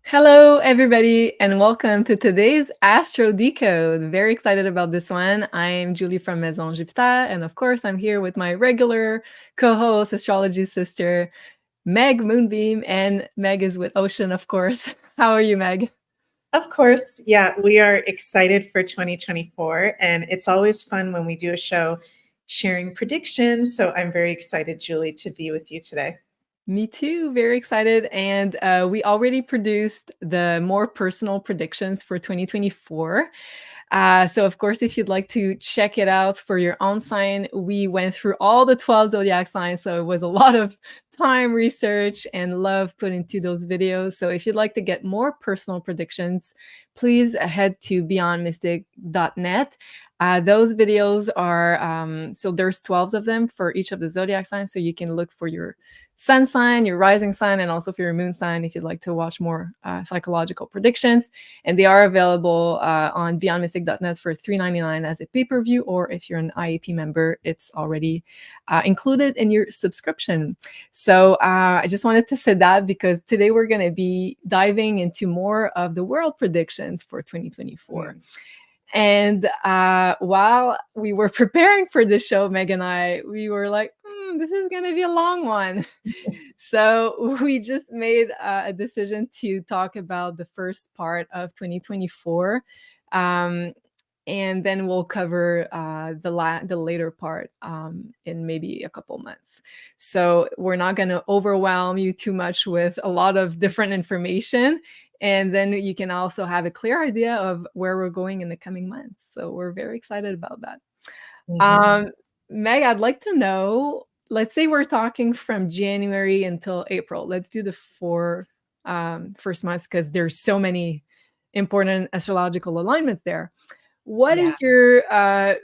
Hello, everybody, and welcome to today's Astro Decode. Very excited about this one. I'm Julie from Maison Jupiter, and of course, I'm here with my regular co-host, astrology sister, Meg Moonbeam, and Meg is with Ocean, of course. How are you, Meg? Of course, yeah, we are excited for 2024, and it's always fun when we do a show sharing predictions. So I'm very excited, Julie, to be with you today. Me too, very excited. And we already produced the more personal predictions for 2024. So of course, if you'd like to check it out for your own sign, we went through all the 12 zodiac signs. So it was a lot of time, research, and love put into those videos. So if you'd like to get more personal predictions, please head to beyondmystic.net. Those videos are, so there's 12 of them for each of the zodiac signs. So you can look for your sun sign, your rising sign, and also for your moon sign if you'd like to watch more psychological predictions. And they are available on beyondmystic.net for $3.99 as a pay-per-view, or if you're an IAP member, it's already included in your subscription. So I just wanted to say that because today we're going to be diving into more of the world predictions for 2024. And while we were preparing for this show, Meg and I, we were like, this is going to be a long one. So we just made a decision to talk about the first part of 2024. And then we'll cover the later part in maybe a couple months. So we're not going to overwhelm you too much with a lot of different information. And then you can also have a clear idea of where we're going in the coming months. So we're very excited about that. Meg, I'd like to know, let's say we're talking from January until April. Let's do the four first months because there's so many important astrological alignments there. What is your,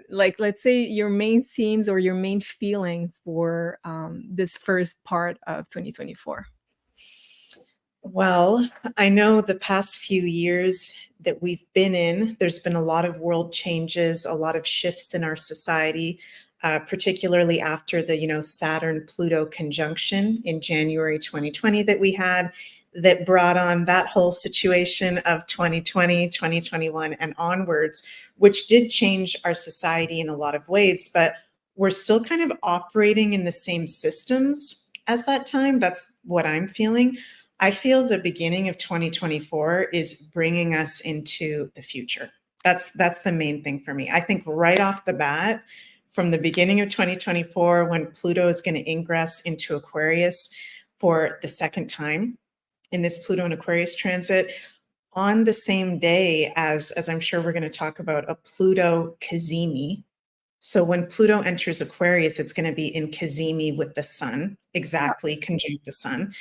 let's say your main themes or your main feeling for this first part of 2024? Well, I know the past few years that we've been in, there's been a lot of world changes, a lot of shifts in our society, particularly after the, Saturn-Pluto conjunction in January 2020 that we had, that brought on that whole situation of 2020, 2021 and onwards, which did change our society in a lot of ways, but we're still kind of operating in the same systems as that time. That's what I'm feeling. I feel the beginning of 2024 is bringing us into the future. That's the main thing for me. I think right off the bat, from the beginning of 2024, when Pluto is going to ingress into Aquarius for the second time in this Pluto and Aquarius transit, on the same day as I'm sure we're going to talk about, a Pluto Cazimi. So when Pluto enters Aquarius, it's going to be in Cazimi with the sun, exactly conjunct the sun,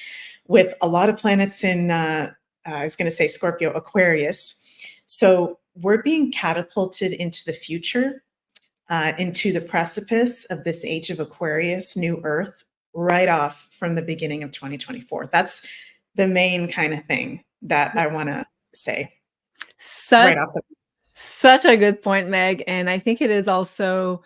with a lot of planets in, I was going to say Scorpio, Aquarius. So we're being catapulted into the future, into the precipice of this age of Aquarius, new Earth, right off from the beginning of 2024. That's the main kind of thing that I want to say right off the bat. Such a good point, Meg. And I think it is also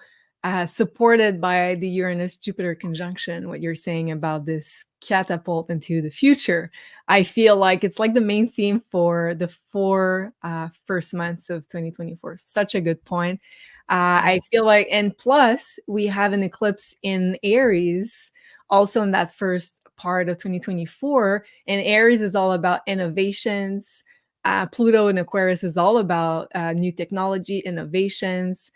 supported by the Uranus-Jupiter conjunction, what you're saying about this catapult into the future. I feel like it's like the main theme for the four first months of 2024. Such a good point. I feel like, and plus we have an eclipse in Aries also in that first part of 2024. And Aries is all about innovations. Pluto in Aquarius is all about new technology, innovations.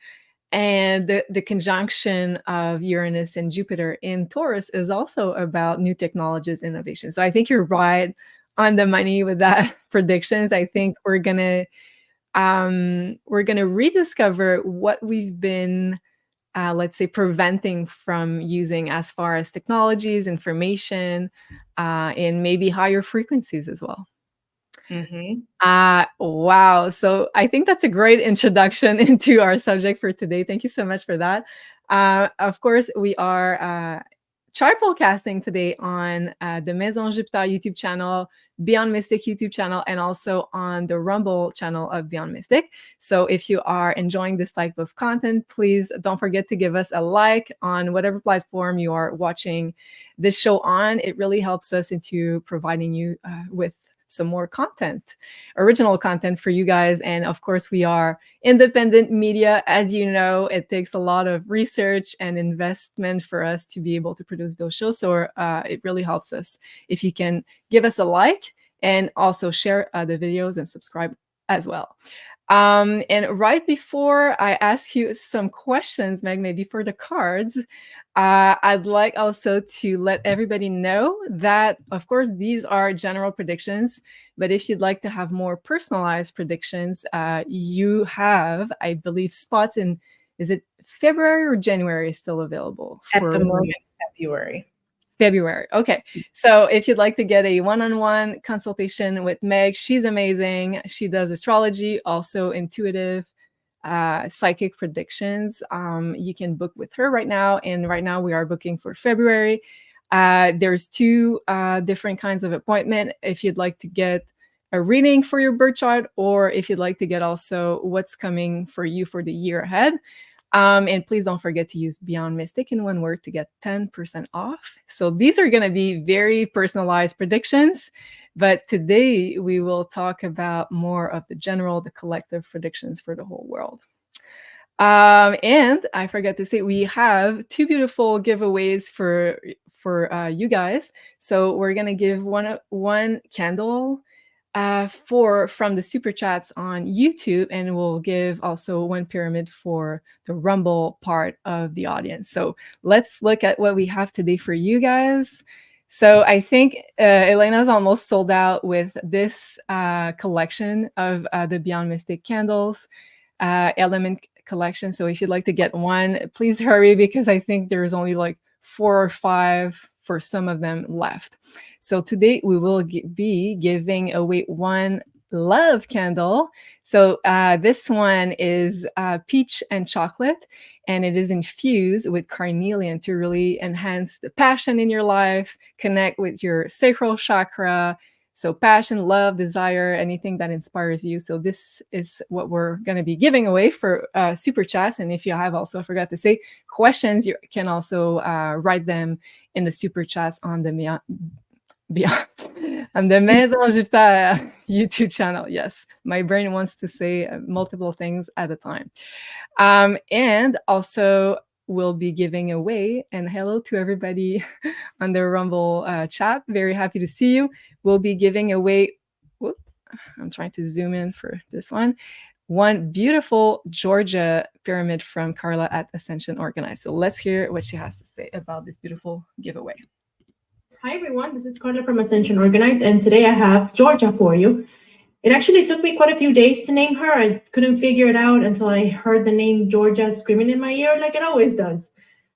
And the conjunction of Uranus and Jupiter in Taurus is also about new technologies, innovations. So I think you're right on the money with that predictions. I think we're gonna rediscover what we've been, let's say, preventing from using as far as technologies, information, and maybe higher frequencies as well. Wow. So I think that's a great introduction into our subject for today. Thank you so much for that. Of course, we are triplecasting today on the Maison Jupiter YouTube channel, Beyond Mystic YouTube channel, and also on the Rumble channel of Beyond Mystic. So if you are enjoying this type of content, please don't forget to give us a like on whatever platform you are watching this show on. It really helps us into providing you with some more content, original content for you guys. And of course, we are independent media. As you know, it takes a lot of research and investment for us to be able to produce those shows. So it really helps us if you can give us a like and also share the videos and subscribe as well. And right before I ask you some questions, Meg, maybe for the cards, I'd like also to let everybody know that, of course, these are general predictions, but if you'd like to have more personalized predictions, you have, I believe, spots in, is it February or January still available? At the moment, February. February. Okay. So if you'd like to get a one-on-one consultation with Meg, she's amazing. She does astrology, also intuitive, psychic predictions. You can book with her right now. And right now we are booking for February. There's two different kinds of appointment. If you'd like to get a reading for your birth chart, or if you'd like to get also what's coming for you for the year ahead. And please don't forget to use Beyond Mystic in one word to get 10% off. So these are going to be very personalized predictions. But today we will talk about more of the general, the collective predictions for the whole world. And I forgot to say, we have two beautiful giveaways for you guys. So we're going to give one candle from the super chats on YouTube, and we'll give also one pyramid for the Rumble part of the audience. So let's look at what we have today for you guys. So I think Elena's almost sold out with this collection of the Beyond Mystic candles element collection. So if you'd like to get one, please hurry, because I think there's only like 4 or 5 for some of them left. So today we will be giving away one love candle. So this one is peach and chocolate, and it is infused with carnelian to really enhance the passion in your life, connect with your sacral chakra. So passion, love, desire, anything that inspires you. So this is what we're going to be giving away for super chats. And if you have also, I forgot to say, questions, you can also write them in the super chats on the on the Maison Jupiter YouTube channel. Yes, my brain wants to say multiple things at a time. And also we'll be giving away, and hello to everybody on the Rumble chat. Very happy to see you. We'll be giving away, whoop, I'm trying to zoom in for this one beautiful Georgia pyramid from Carla at Ascension Orgonites. So let's hear what she has to say about this beautiful giveaway. Hi everyone, this is Carla from Ascension Orgonites, and today I have Georgia for you. It actually took me quite a few days to name her. I couldn't figure it out until I heard the name Georgia screaming in my ear like it always does.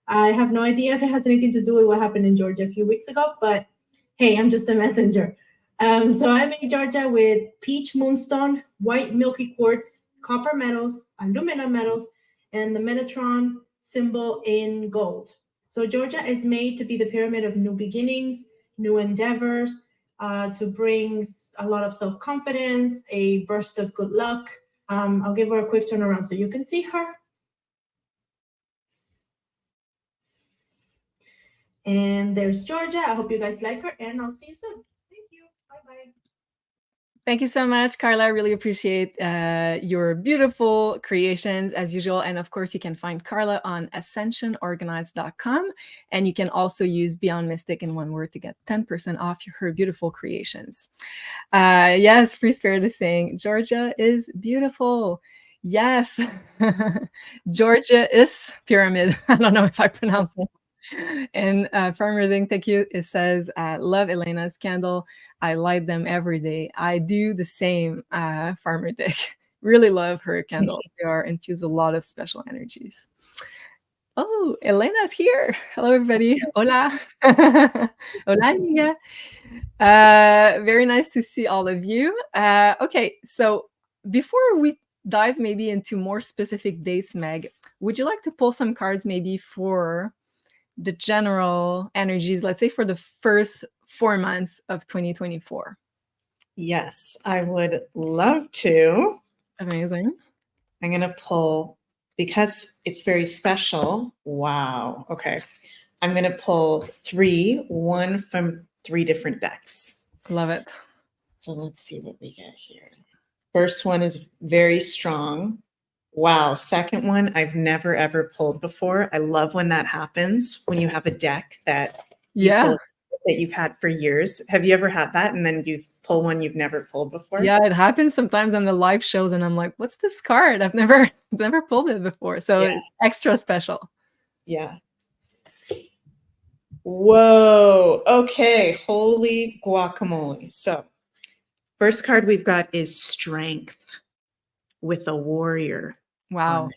I have no idea if it has anything to do with what happened in Georgia a few weeks ago, but hey, I'm just a messenger. So I made Georgia with peach moonstone, white milky quartz, copper metals, aluminum metals, and the Metatron symbol in gold. So Georgia is made to be the pyramid of new beginnings, new endeavors, to bring a lot of self-confidence, a burst of good luck. I'll give her a quick turnaround so you can see her. And there's Georgia. I hope you guys like her, and I'll see you soon. Thank you. Bye-bye. Thank you so much, Carla. I really appreciate your beautiful creations as usual. And of course, you can find Carla on ascensionorgonites.com. And you can also use Beyond Mystic in one word to get 10% off her beautiful creations. Yes, Free Spirit is saying, Georgia is beautiful. Yes, Georgia is pyramid. I don't know if I pronounced it. And Farmer Ding, thank you. It says, love Elena's candle. I light them every day. I do the same, Farmer Dick. Really love her candles. They are infused with a lot of special energies. Oh, Elena's here. Hello, everybody. Hola. Hola, amiga. Very nice to see all of you. Okay, so before we dive maybe into more specific dates, Meg, would you like to pull some cards maybe for the general energies, let's say for the first 4 months of 2024? Yes, I would love to. Amazing. I'm going to pull, because it's very special. Wow. Okay. I'm going to pull 3, one from 3 different decks. Love it. So let's see what we get here. First one is very strong. Wow. Second one, I've never ever pulled before. I love when that happens, when you have a deck that you pull that you've had for years. Have you ever had that? And then you pull one you've never pulled before? Yeah, it happens sometimes on the live shows, and I'm like, what's this card? I've never pulled it before. So Yeah. extra special. Yeah. Whoa. Okay. Holy guacamole. So first card we've got is Strength with a warrior. Wow.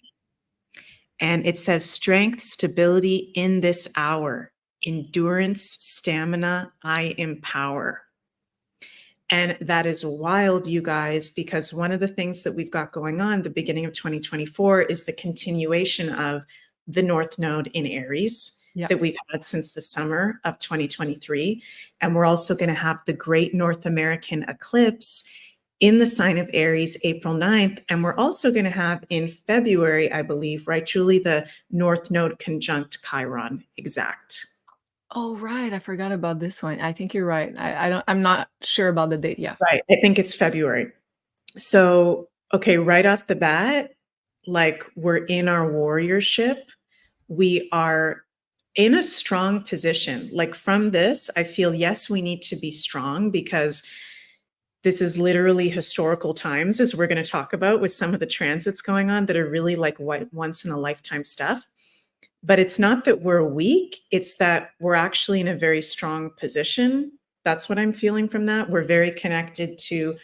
And it says strength, stability in this hour, endurance, stamina, I empower. And that is wild, you guys, because one of the things that we've got going on the beginning of 2024 is the continuation of the North Node in Aries that we've had since the summer of 2023. And we're also going to have the Great North American Eclipse in the sign of Aries, April 9th. And we're also going to have in February, I believe, right, Julie, the North Node conjunct Chiron exact. Oh, right. I forgot about this one. I think you're right. I'm not sure about the date. Yeah. Right. I think it's February. So, okay, right off the bat, like we're in our warriorship. We are in a strong position. Like from this, I feel, yes, we need to be strong because this is literally historical times, as we're going to talk about with some of the transits going on that are really like once in a lifetime stuff. But it's not that we're weak, it's that we're actually in a very strong position. That's what I'm feeling from that. We're very connected to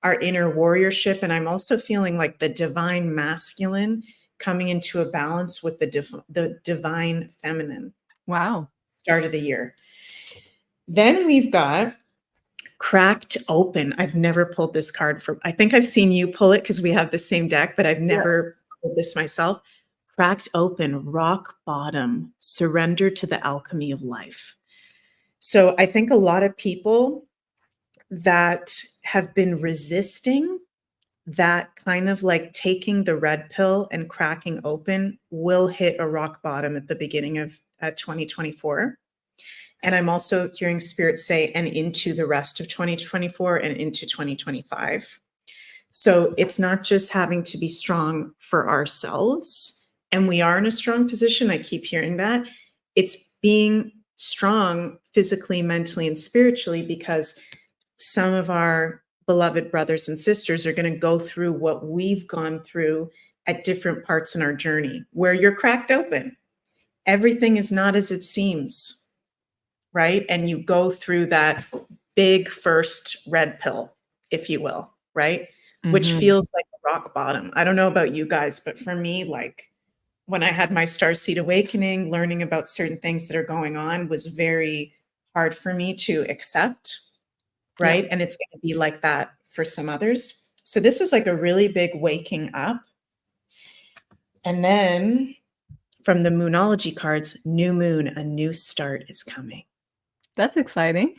our inner warriorship. And I'm also feeling like the divine masculine coming into a balance with the divine feminine. Wow. Start of the year. Then we've got Cracked Open. I've never pulled this card I think I've seen you pull it because we have the same deck, but I've never pulled this myself. Cracked Open, Rock Bottom, Surrender to the Alchemy of Life. So I think a lot of people that have been resisting that kind of like taking the red pill and cracking open will hit a rock bottom at the beginning of 2024. And I'm also hearing Spirit say, and into the rest of 2024 and into 2025. So it's not just having to be strong for ourselves. And we are in a strong position. I keep hearing that. It's being strong physically, mentally, and spiritually, because some of our beloved brothers and sisters are going to go through what we've gone through at different parts in our journey, where you're cracked open. Everything is not as it seems, right? And you go through that big first red pill, if you will, right? Which feels like a rock bottom. I don't know about you guys, but for me, like when I had my starseed awakening, learning about certain things that are going on was very hard for me to accept, right? And it's going to be like that for some others. So this is like a really big waking up. And then from the Moonology cards, new moon, a new start is coming. That's exciting.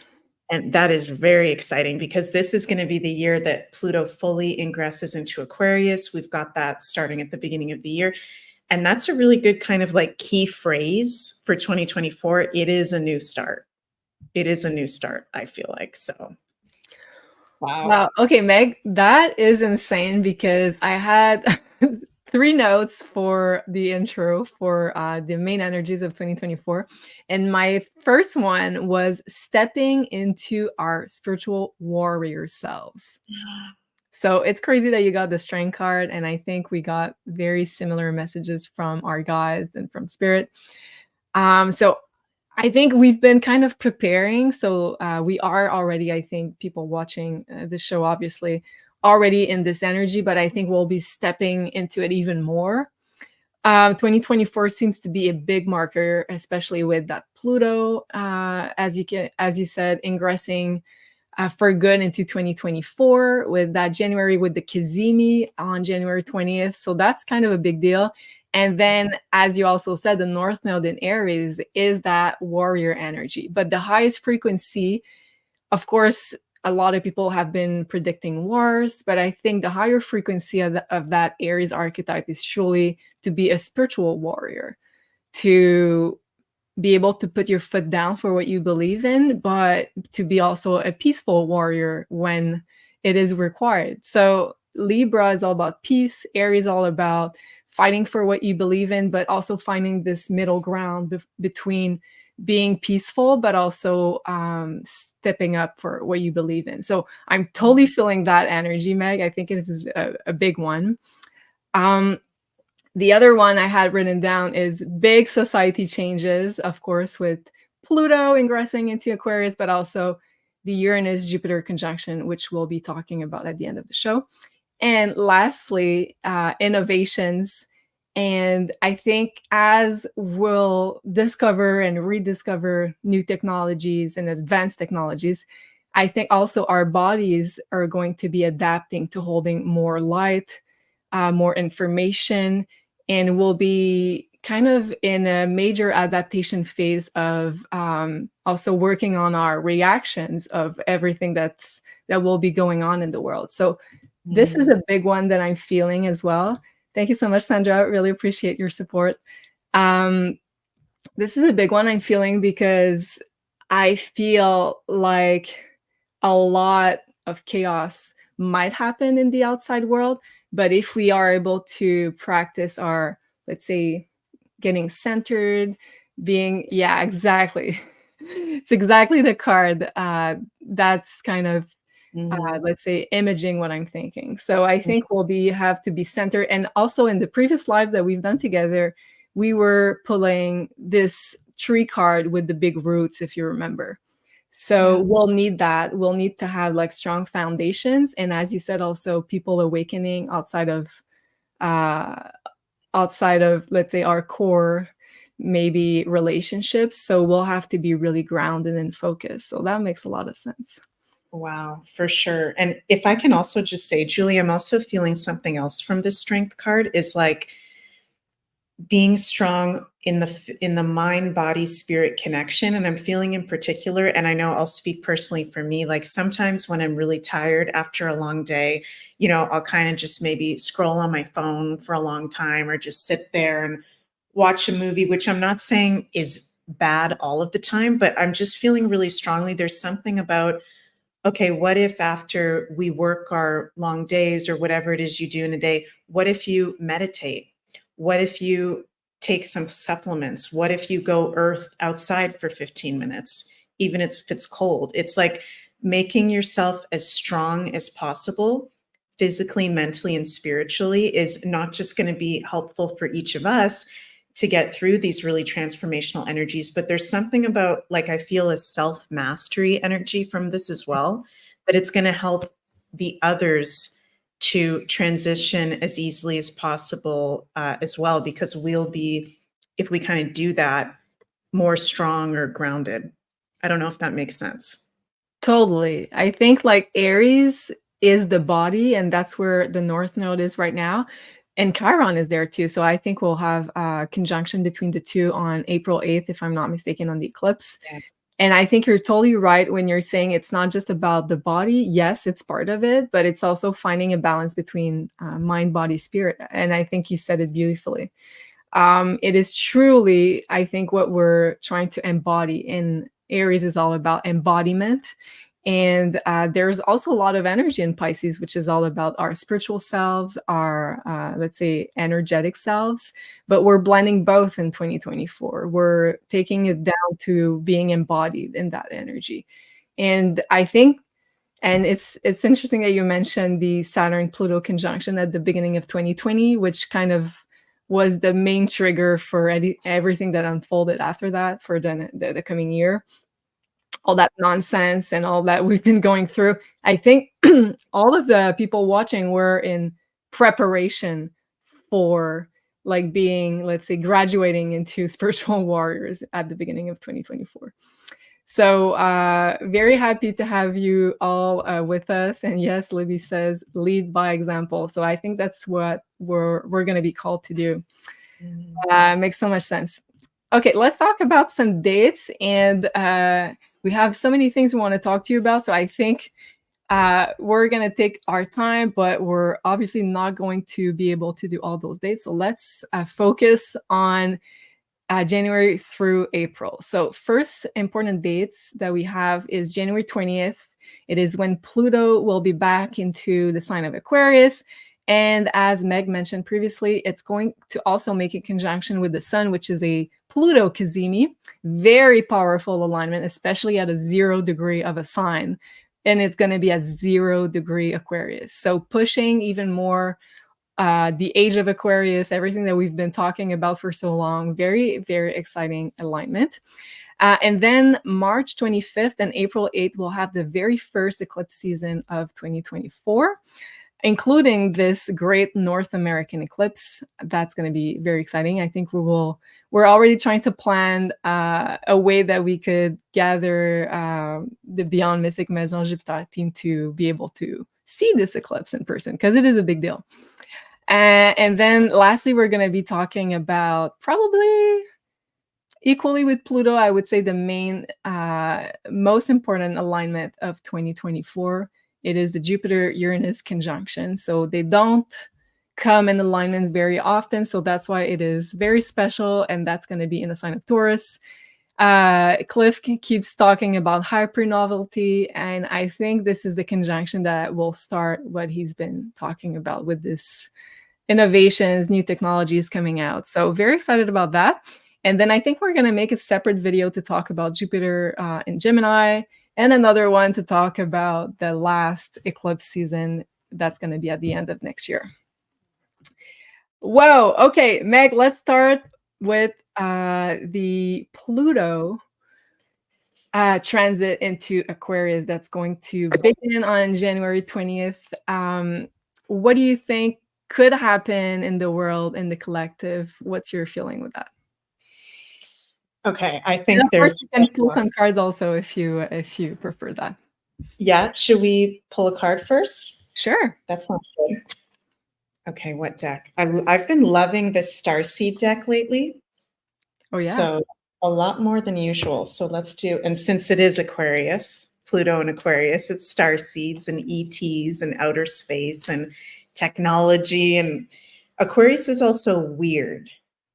And that is very exciting because this is going to be the year that Pluto fully ingresses into Aquarius. We've got that starting at the beginning of the year. And that's a really good kind of like key phrase for 2024. It is a new start. It is a new start, I feel like. So, wow. Okay, Meg, that is insane because I had 3 notes for the intro for the main energies of 2024. And my first one was stepping into our spiritual warrior selves. So it's crazy that you got the Strength card, and I think we got very similar messages from our guides and from Spirit. So I think we've been kind of preparing. So we are already, I think, people watching the show, obviously, already in this energy, but I think we'll be stepping into it even more. 2024 seems to be a big marker, especially with that Pluto, as you said, ingressing for good into 2024, with that January with the Kazemi on January 20th. So that's kind of a big deal. And then, as you also said, the North Node in Aries is that warrior energy. But the highest frequency, of course, a lot of people have been predicting wars, but I think the higher frequency of that Aries archetype is truly to be a spiritual warrior, to be able to put your foot down for what you believe in, but to be also a peaceful warrior when it is required. So Libra is all about peace. Aries is all about fighting for what you believe in, but also finding this middle ground between being peaceful, but also stepping up for what you believe in. So I'm totally feeling that energy, Meg. I think this is a big one. The other one I had written down is big society changes, of course, with Pluto ingressing into Aquarius, but also the Uranus-Jupiter conjunction, which we'll be talking about at the end of the show. And lastly, innovations. And I think as we'll discover and rediscover new technologies and advanced technologies, I think also our bodies are going to be adapting to holding more light, more information, and we'll be kind of in a major adaptation phase of also working on our reactions of everything that will be going on in the world. So this is a big one that I'm feeling as well. Thank you so much, Sandra. I really appreciate your support. This is a big one I'm feeling because I feel like a lot of chaos might happen in the outside world. But if we are able to practice our, let's say, getting centered, being, yeah, exactly. It's exactly the card. That's kind of, let's say, imaging what I'm thinking. So I think we'll have to be centered. And also in the previous lives that we've done together, we were pulling this tree card with the big roots, if you remember. So we'll need that. We'll need to have like strong foundations. And as you said, also people awakening outside of, let's say, our core, maybe relationships. So we'll have to be really grounded and focused. So that makes a lot of sense. Wow, for sure. And if I can also just say, Julie, I'm also feeling something else from this strength card is like being strong in the mind, body, spirit connection. And I'm feeling in particular, and I know I'll speak personally for me, like sometimes when I'm really tired after a long day, you know, I'll kind of just maybe scroll on my phone for a long time or just sit there and watch a movie, which I'm not saying is bad all of the time, but I'm just feeling really strongly. There's something about, okay, what if after we work our long days or whatever it is you do in a day, what if you meditate? What if you take some supplements? What if you go earth outside for 15 minutes, even if it's cold? It's like making yourself as strong as possible, physically, mentally, and spiritually, is not just going to be helpful for each of us to get through these really transformational energies, but there's something about, like, I feel a self-mastery energy from this as well, that it's going to help the others to transition as easily as possible as well, because we'll be, if we kind of do that, more strong or grounded. I don't know if that makes sense. Totally. I think like Aries is the body, and that's where the North Node is right now. And Chiron is there too. So I think we'll have a conjunction between the two on April 8th, if I'm not mistaken, on the eclipse. Yeah. And I think you're totally right when you're saying it's not just about the body. Yes, it's part of it, but it's also finding a balance between mind, body, spirit. And I think you said it beautifully. It is truly, I think, what we're trying to embody in Aries is all about embodiment. And there's also a lot of energy in Pisces, which is all about our spiritual selves, our, let's say, energetic selves. But we're blending both in 2024. We're taking it down to being embodied in that energy. And I think, and it's interesting that you mentioned the Saturn-Pluto conjunction at the beginning of 2020, which kind of was the main trigger for everything that unfolded after that for the coming year. All that nonsense and all that we've been going through. I think all of the people watching were in preparation for like being, let's say, graduating into spiritual warriors at the beginning of 2024. So very happy to have you all with us. And yes, Libby says lead by example. So I think that's what we're going to be called to do. Makes so much sense. Okay, let's talk about some dates. And we have so many things we want to talk to you about. So I think we're going to take our time, but we're obviously not going to be able to do all those dates. So let's focus on January through April. So first important dates that we have is January 20th. It is when Pluto will be back into the sign of Aquarius. And as Meg mentioned previously, it's going to also make a conjunction with the Sun, which is a Pluto cazimi. Very powerful alignment, especially at a 0 degree of a sign. And it's going to be at 0 degree Aquarius. So pushing even more the age of Aquarius, everything that we've been talking about for so long. Very, very exciting alignment. And then March 25th and April 8th, we'll have the very first eclipse season of 2024, including this great North American eclipse. That's going to be very exciting. I think we're already trying to plan a way that we could gather the Beyond Mystic Maison Jupiter team to be able to see this eclipse in person, because it is a big deal. And then lastly, we're going to be talking about, probably equally with Pluto, I would say the main, most important alignment of 2024. It is the Jupiter-Uranus conjunction. So they don't come in alignment very often. So that's why it is very special. And that's going to be in the sign of Taurus. Cliff keeps talking about hyper novelty. And I think this is the conjunction that will start what he's been talking about with this innovations, new technologies coming out. So very excited about that. And then I think we're going to make a separate video to talk about Jupiter in Gemini, and another one to talk about the last eclipse season that's going to be at the end of next year. Whoa. Okay, Meg, let's start with the Pluto transit into Aquarius that's going to begin on January 20th. What do you think could happen in the world, in the collective? What's your feeling with that? Okay, I think of course you can pull some cards also if you prefer that. Yeah, should we pull a card first? Sure. That sounds good. Okay, what deck? I've been loving this Starseed deck lately. Oh yeah. So a lot more than usual. So let's do, and since it is Aquarius, Pluto and Aquarius, it's starseeds and ETs and outer space and technology. And Aquarius is also weird,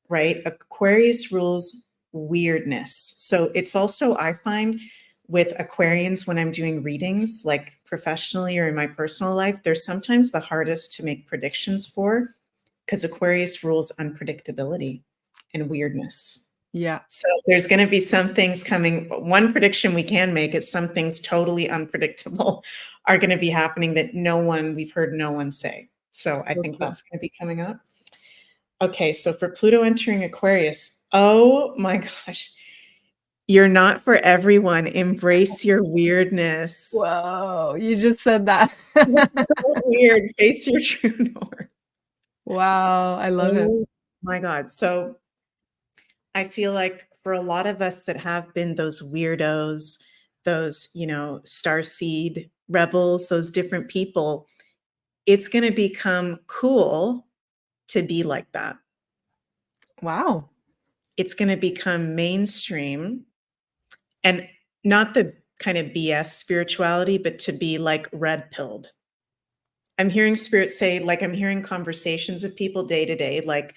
right? Aquarius rules weirdness. So it's also, I find with Aquarians, when I'm doing readings, like professionally or in my personal life, they're sometimes the hardest to make predictions for, because Aquarius rules unpredictability and weirdness. Yeah. So there's going to be some things coming. One prediction we can make is some things totally unpredictable are going to be happening that we've heard no one say. So I think that's going to be coming up. Okay, so for Pluto entering Aquarius, oh my gosh, you're not for everyone. Embrace your weirdness. Whoa, you just said that. That's so weird. Face your true north. Wow, I love it. Oh my God. So I feel like for a lot of us that have been those weirdos, those, starseed rebels, those different people, it's going to become cool to be like that. Wow. It's going to become mainstream, and not the kind of BS spirituality, but to be like red pilled. I'm hearing spirit say, like, I'm hearing conversations of people day to day, like,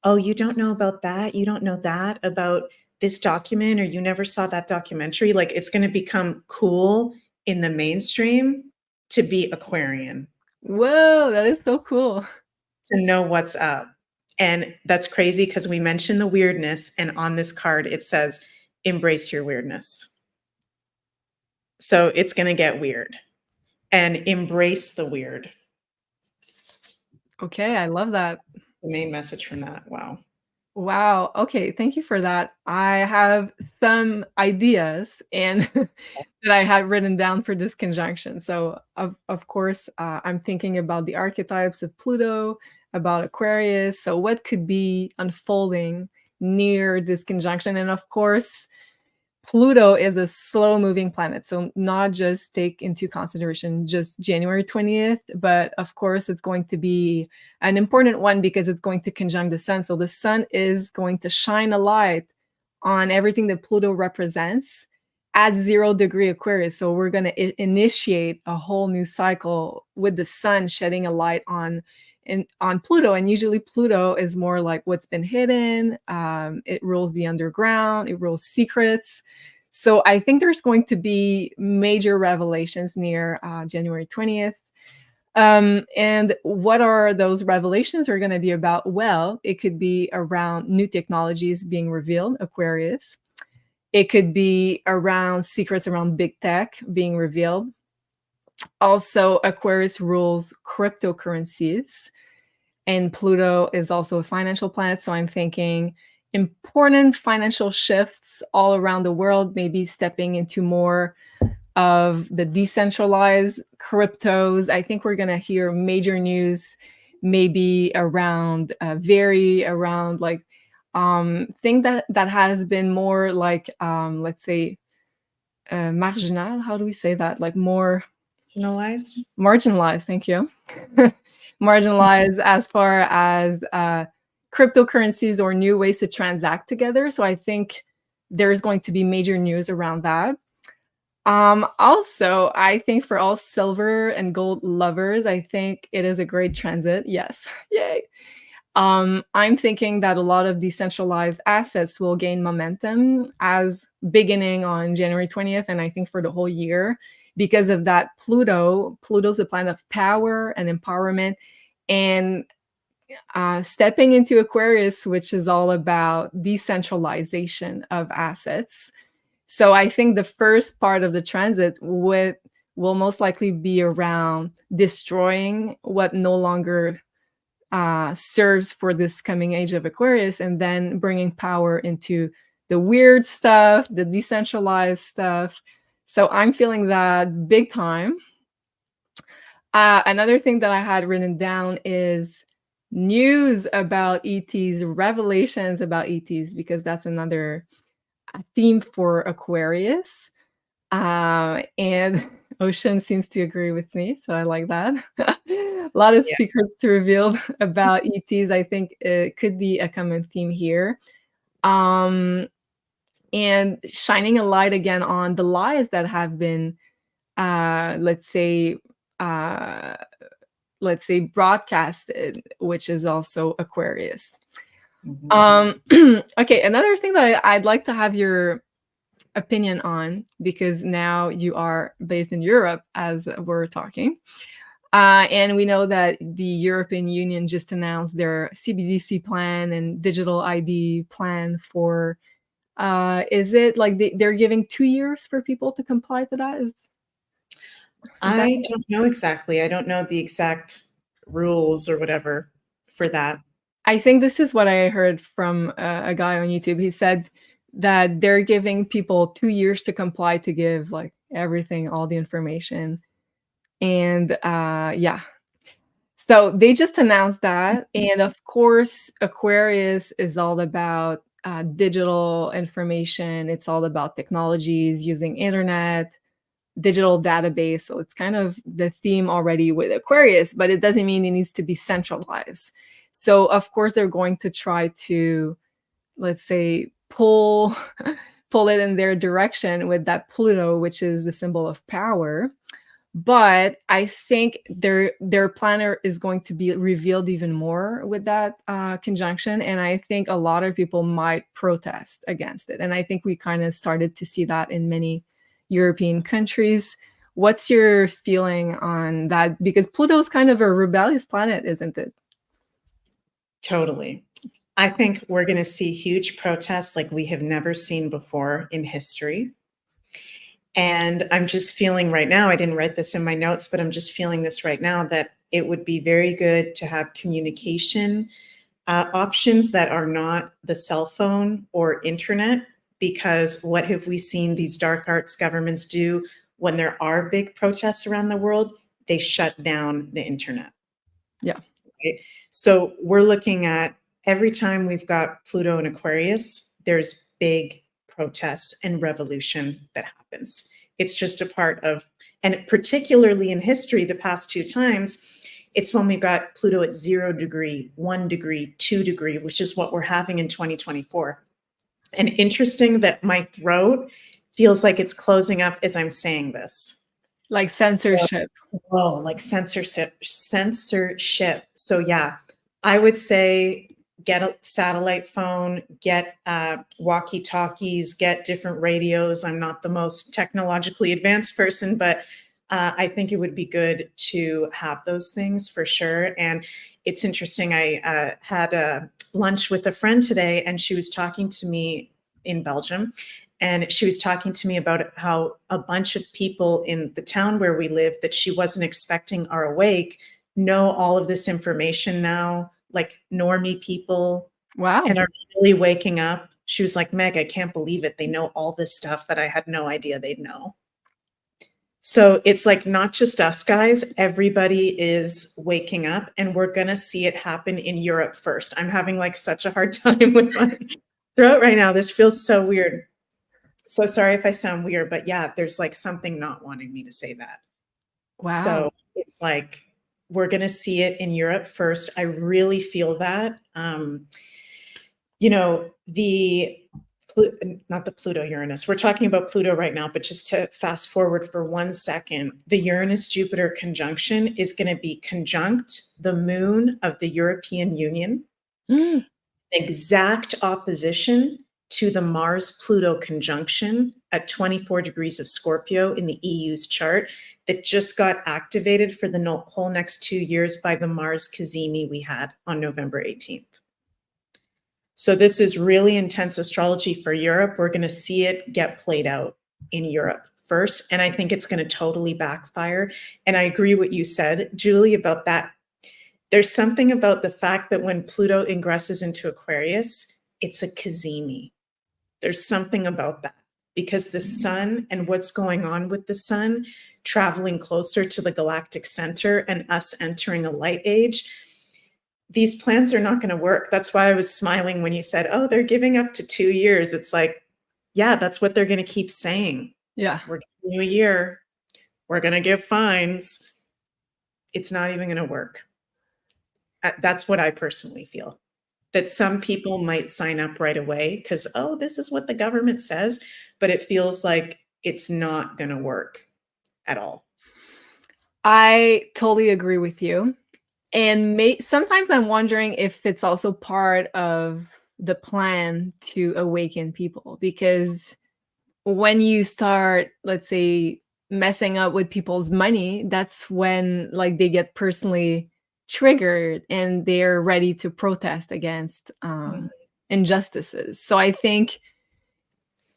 oh, you don't know about that? You don't know that about this document, or you never saw that documentary? Like, it's going to become cool in the mainstream to be Aquarian. Whoa, that is so cool. To know what's up. And that's crazy because we mentioned the weirdness, and on this card, it says, embrace your weirdness. So it's going to get weird, and embrace the weird. Okay, I love that. The main message from that. Wow. Wow. Okay, thank you for that. I have some ideas and that I had written down for this conjunction. So of course, I'm thinking about the archetypes of Pluto, about Aquarius. So what could be unfolding near this conjunction? And of course, Pluto is a slow moving planet. So not just take into consideration just January 20th, but of course it's going to be an important one because it's going to conjunct the sun. So the sun is going to shine a light on everything that Pluto represents at 0 degree Aquarius. So we're going to initiate a whole new cycle with the sun shedding a light on Pluto. And usually Pluto is more like what's been hidden. It rules the underground. It rules secrets. So I think there's going to be major revelations near January 20th. And what are those revelations are going to be about? Well, it could be around new technologies being revealed, Aquarius. It could be around secrets around big tech being revealed. Also, Aquarius rules cryptocurrencies, and Pluto is also a financial planet. So I'm thinking important financial shifts all around the world, maybe stepping into more of the decentralized cryptos. I think we're going to hear major news maybe around around like thing that has been more like let's say marginal. How do we say that? Like more marginalized. Thank you. Marginalized as far as cryptocurrencies or new ways to transact together. So I think there's going to be major news around that. Also, I think for all silver and gold lovers, I think it is a great transit. Yes. Yay. I'm thinking that a lot of decentralized assets will gain momentum as beginning on January 20th, and I think for the whole year because of that Pluto's a planet of power and empowerment, and stepping into Aquarius, which is all about decentralization of assets. So I think the first part of the transit will most likely be around destroying what no longer serves for this coming age of Aquarius, and then bringing power into the weird stuff, the decentralized stuff. So I'm feeling that big time. Another thing that I had written down is news about ETs, revelations about ETs, because that's another theme for Aquarius. And Ocean seems to agree with me, so I like that. A lot of secrets to reveal about ETs. I think it could be a common theme here. And shining a light again on the lies that have been, let's say broadcasted, which is also Aquarius. Okay, another thing that I'd like to have your opinion on, because now you are based in Europe as we're talking. And we know that the European Union just announced their CBDC plan and digital ID plan for, is it like they're giving 2 years for people to comply to that? I don't know exactly. I don't know the exact rules or whatever for that. I think this is what I heard from a guy on YouTube. He said that they're giving people 2 years to comply to give like everything, all the information. And yeah, so they just announced that. And of course, Aquarius is all about digital information. It's all about technologies, using internet, digital database. So it's kind of the theme already with Aquarius, but it doesn't mean it needs to be centralized. So of course, they're going to try to, let's say, pull it in their direction with that Pluto, which is the symbol of power. But I think their planner is going to be revealed even more with that conjunction. And I think a lot of people might protest against it. And I think we kind of started to see that in many European countries. What's your feeling on that? Because Pluto is kind of a rebellious planet, isn't it? Totally. I think we're going to see huge protests like we have never seen before in history. And I'm just feeling right now, I didn't write this in my notes, but I'm just feeling this right now, that it would be very good to have communication options that are not the cell phone or internet, because what have we seen these dark arts governments do when there are big protests around the world? They shut down the internet. Yeah. Right? So we're looking at every time we've got Pluto and Aquarius, there's big protests and revolution that happens. It's just a part of, and particularly in history, the past 2 times, it's when we got Pluto at 0 degree, 1 degree, 2 degree, which is what we're having in 2024. And interesting that my throat feels like it's closing up as I'm saying this. Like censorship. Whoa, like censorship. So yeah, I would say get a satellite phone, get walkie-talkies, get different radios. I'm not the most technologically advanced person, but I think it would be good to have those things for sure. And it's interesting. I had a lunch with a friend today, and she was talking to me in Belgium. And she was talking to me about how a bunch of people in the town where we live that she wasn't expecting are awake know all of this information now, like normie people, Wow. and are really waking up. She was like, Meg, I can't believe it. They know all this stuff that I had no idea they'd know. So it's like not just us guys, everybody is waking up, and we're going to see it happen in Europe first. I'm having like such a hard time with my throat right now. This feels so weird. So sorry if I sound weird, but yeah, there's like something not wanting me to say that. Wow. So it's like we're going to see it in Europe first. I really feel that. You know, not the Pluto-Uranus. We're talking about Pluto right now, but just to fast forward for 1 second, the Uranus-Jupiter conjunction is going to be conjunct the moon of the European Union, exact opposition to the Mars-Pluto conjunction at 24 degrees of Scorpio in the EU's chart that just got activated for the whole next 2 years by the Mars Cazimi we had on November 18th. So this is really intense astrology for Europe. We're going to see it get played out in Europe first, and I think it's going to totally backfire. And I agree what you said, Julie, about that. There's something about the fact that when Pluto ingresses into Aquarius, it's a Cazimi. There's something about that because the sun and what's going on with the sun traveling closer to the galactic center and us entering a light age, these plans are not going to work. That's why I was smiling when you said, oh, they're giving up to 2 years. It's like, yeah, that's what they're going to keep saying. Yeah. We're giving you a year. We're going to give fines. It's not even going to work. That's what I personally feel. That some people might sign up right away because, oh, this is what the government says, but it feels like it's not going to work at all. I totally agree with you. And sometimes I'm wondering if it's also part of the plan to awaken people, because when you start, let's say, messing up with people's money, that's when like they get personally triggered and they're ready to protest against injustices. So I think,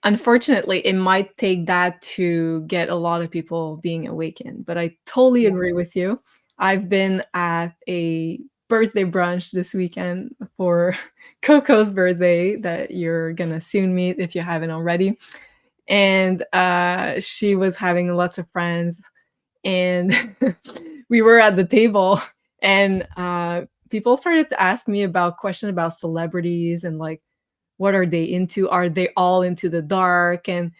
unfortunately, it might take that to get a lot of people being awakened. But I totally agree with you. I've been at a birthday brunch this weekend for Coco's birthday that you're gonna soon meet if you haven't already. And she was having lots of friends, and we were at the table, and people started to ask me about questions about celebrities and like, what are they into? Are they all into the dark? And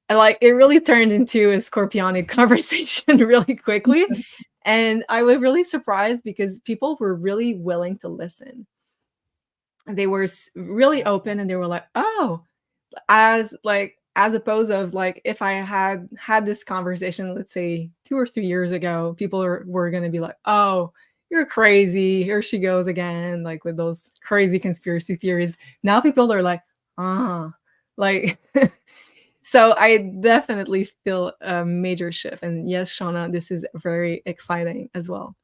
like it really turned into a scorpionic conversation really quickly. And I was really surprised because people were really willing to listen. They were really open, and they were like, oh, as opposed of like, if I had this conversation, let's say 2 or 3 years ago, people were going to be like, oh, you're crazy. Here she goes again, like with those crazy conspiracy theories. Now people are like, like, so I definitely feel a major shift. And yes, Shauna, this is very exciting as well.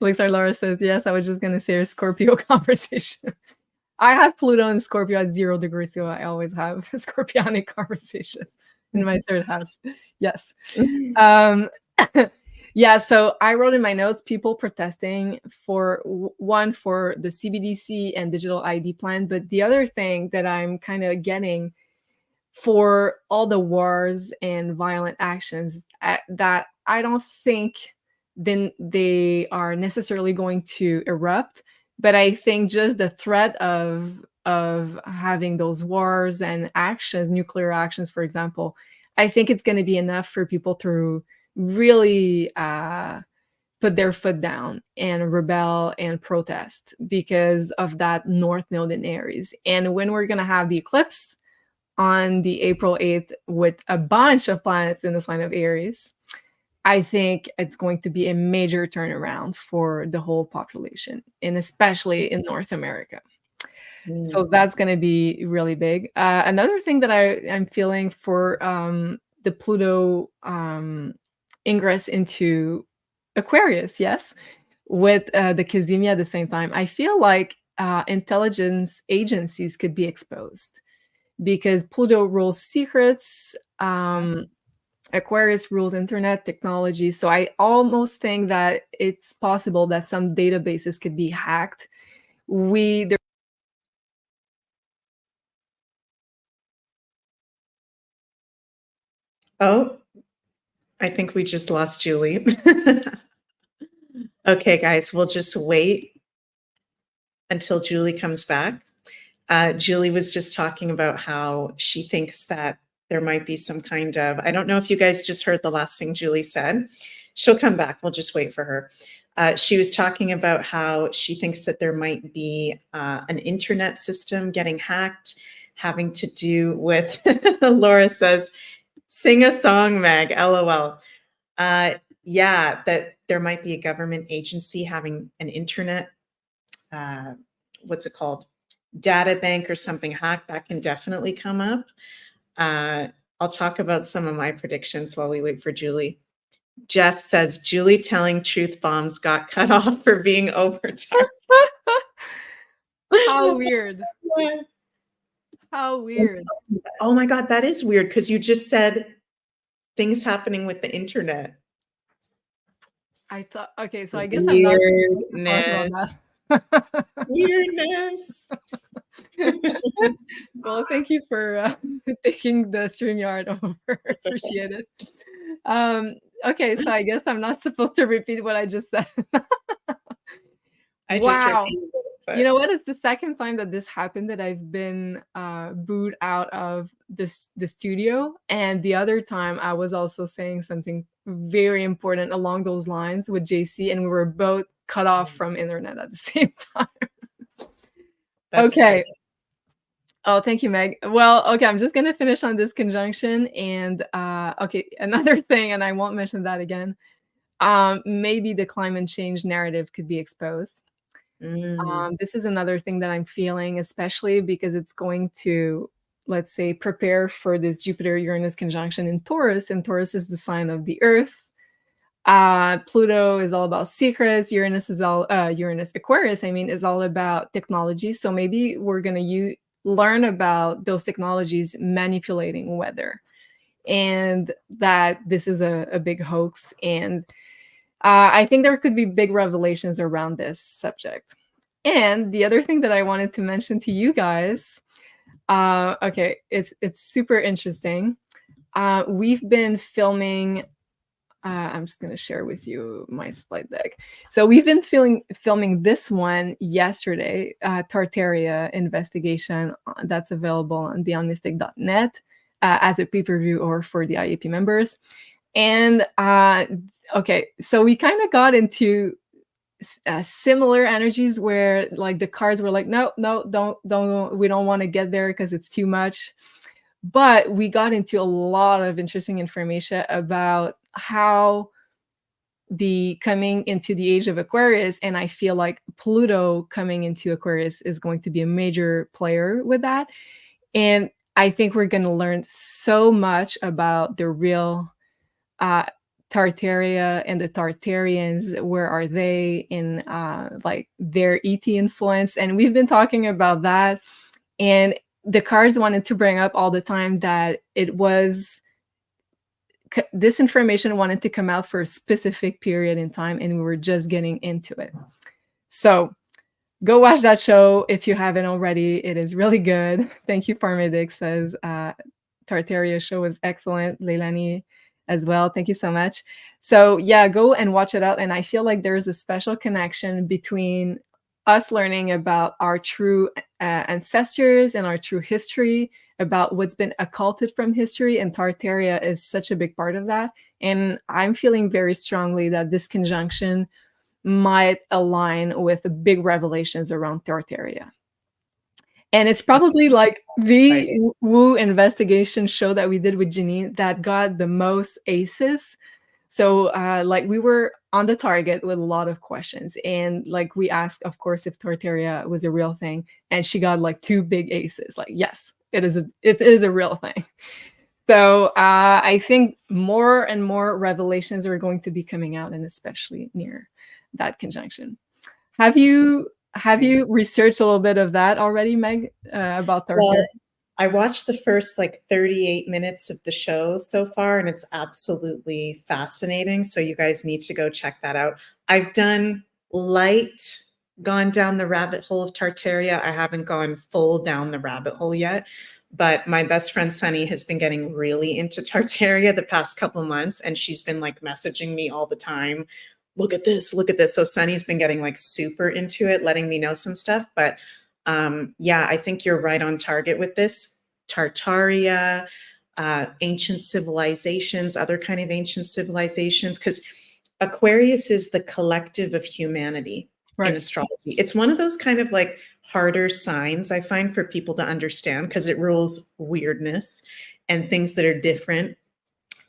Lisa Laura says, yes, I was just going to say a Scorpio conversation. I have Pluto and Scorpio at 0 degrees, so I always have scorpionic conversations in my third house. Yes. Yeah, so I wrote in my notes, people protesting for for the CBDC and digital ID plan. But the other thing that I'm kind of getting for all the wars and violent actions that I don't think then they are necessarily going to erupt. But I think just the threat of having those wars and actions, nuclear actions, for example, I think it's going to be enough for people to really put their foot down and rebel and protest because of that North Node in Aries. And when we're going to have the eclipse, on the April 8th with a bunch of planets in the sign of Aries, I think it's going to be a major turnaround for the whole population, and especially in North America. So that's going to be really big. Another thing that I'm feeling for the Pluto ingress into Aquarius, yes, with the Kazimia at the same time, I feel like intelligence agencies could be exposed because Pluto rules secrets. Aquarius rules internet technology. So I almost think that it's possible that some databases could be hacked. Oh, I think we just lost Julie. Okay, guys, we'll just wait until Julie comes back. Julie was just talking about how she thinks that there might be some kind of, I don't know if you guys just heard the last thing Julie said. She'll come back. We'll just wait for her. She was talking about how she thinks that there might be an internet system getting hacked, having to do with, Laura says, sing a song, Meg, LOL. Yeah, that there might be a government agency having an internet, what's it called? Data bank or something hacked. That can definitely come up. I'll talk about some of my predictions while we wait for Julie. Jeff says, Julie telling truth bombs got cut off for being overcharged. How weird. How weird. Oh my God, that is weird because you just said things happening with the internet. I thought, okay, so I guess I'm not supposed to talk about that. Weirdness. Well, thank you for taking the StreamYard over. Appreciate it. Okay, so I guess I'm not supposed to repeat what I just said. Wow. You know what? It's the second time that this happened that I've been booed out of the studio. And the other time I was also saying something very important along those lines with JC, and we were both cut off from internet at the same time. Okay. Oh, thank you, Meg. Well, okay, I'm just gonna finish on this conjunction, and okay, another thing, and I won't mention that again. Maybe the climate change narrative could be exposed. This is another thing that I'm feeling, especially because it's going to, let's say, prepare for this Jupiter-Uranus conjunction in Taurus, and Taurus is the sign of the Earth. Pluto is all about secrets. Uranus is all Aquarius, I mean, is all about technology. So maybe we're gonna learn about those technologies manipulating weather, and that this is a big hoax. And I think there could be big revelations around this subject. And the other thing that I wanted to mention to you guys, okay, it's super interesting. We've been filming. I'm just going to share with you my slide deck. So we've been filming this one yesterday, Tartaria investigation. That's available on beyondmystic.net as a pay-per-view or for the IAP members. And okay, so we kind of got into similar energies where like the cards were like, no, don't, we don't want to get there because it's too much. But we got into a lot of interesting information about how the coming into the age of Aquarius, and I feel like Pluto coming into Aquarius is going to be a major player with that. And I think we're going to learn so much about the real Tartaria and the Tartarians. Where are they in like their ET influence? And we've been talking about that. And the cards wanted to bring up all the time that it was this information wanted to come out for a specific period in time, and we were just getting into it. So go watch that show if you haven't already. It is really good. Thank you, Parmedic says Tartaria show was excellent. Leilani as well. Thank you so much. So yeah, go and watch it out. And I feel like there's a special connection between us learning about our true ancestors and our true history, about what's been occulted from history, and Tartaria is such a big part of that. And I'm feeling very strongly that this conjunction might align with the big revelations around Tartaria. And it's probably like the woo investigation show that we did with Janine that got the most aces. So like we were on the target with a lot of questions, and like we asked, of course, if Tartaria was a real thing, and she got like 2 big aces. Like, yes, it is a real thing. So I think more and more revelations are going to be coming out, and especially near that conjunction. Have you researched a little bit of that already, Meg, about Tartaria? Well, I watched the first like 38 minutes of the show so far, and it's absolutely fascinating. So you guys need to go check that out. I've done gone down the rabbit hole of Tartaria. I haven't gone full down the rabbit hole yet, but my best friend Sunny has been getting really into Tartaria the past couple months, and she's been like messaging me all the time. Look at this, look at this. So Sunny's been getting like super into it, letting me know some stuff. But yeah, I think you're right on target with this. Tartaria, ancient civilizations, other kind of ancient civilizations, because Aquarius is the collective of humanity in astrology. It's one of those kind of like harder signs I find for people to understand because it rules weirdness and things that are different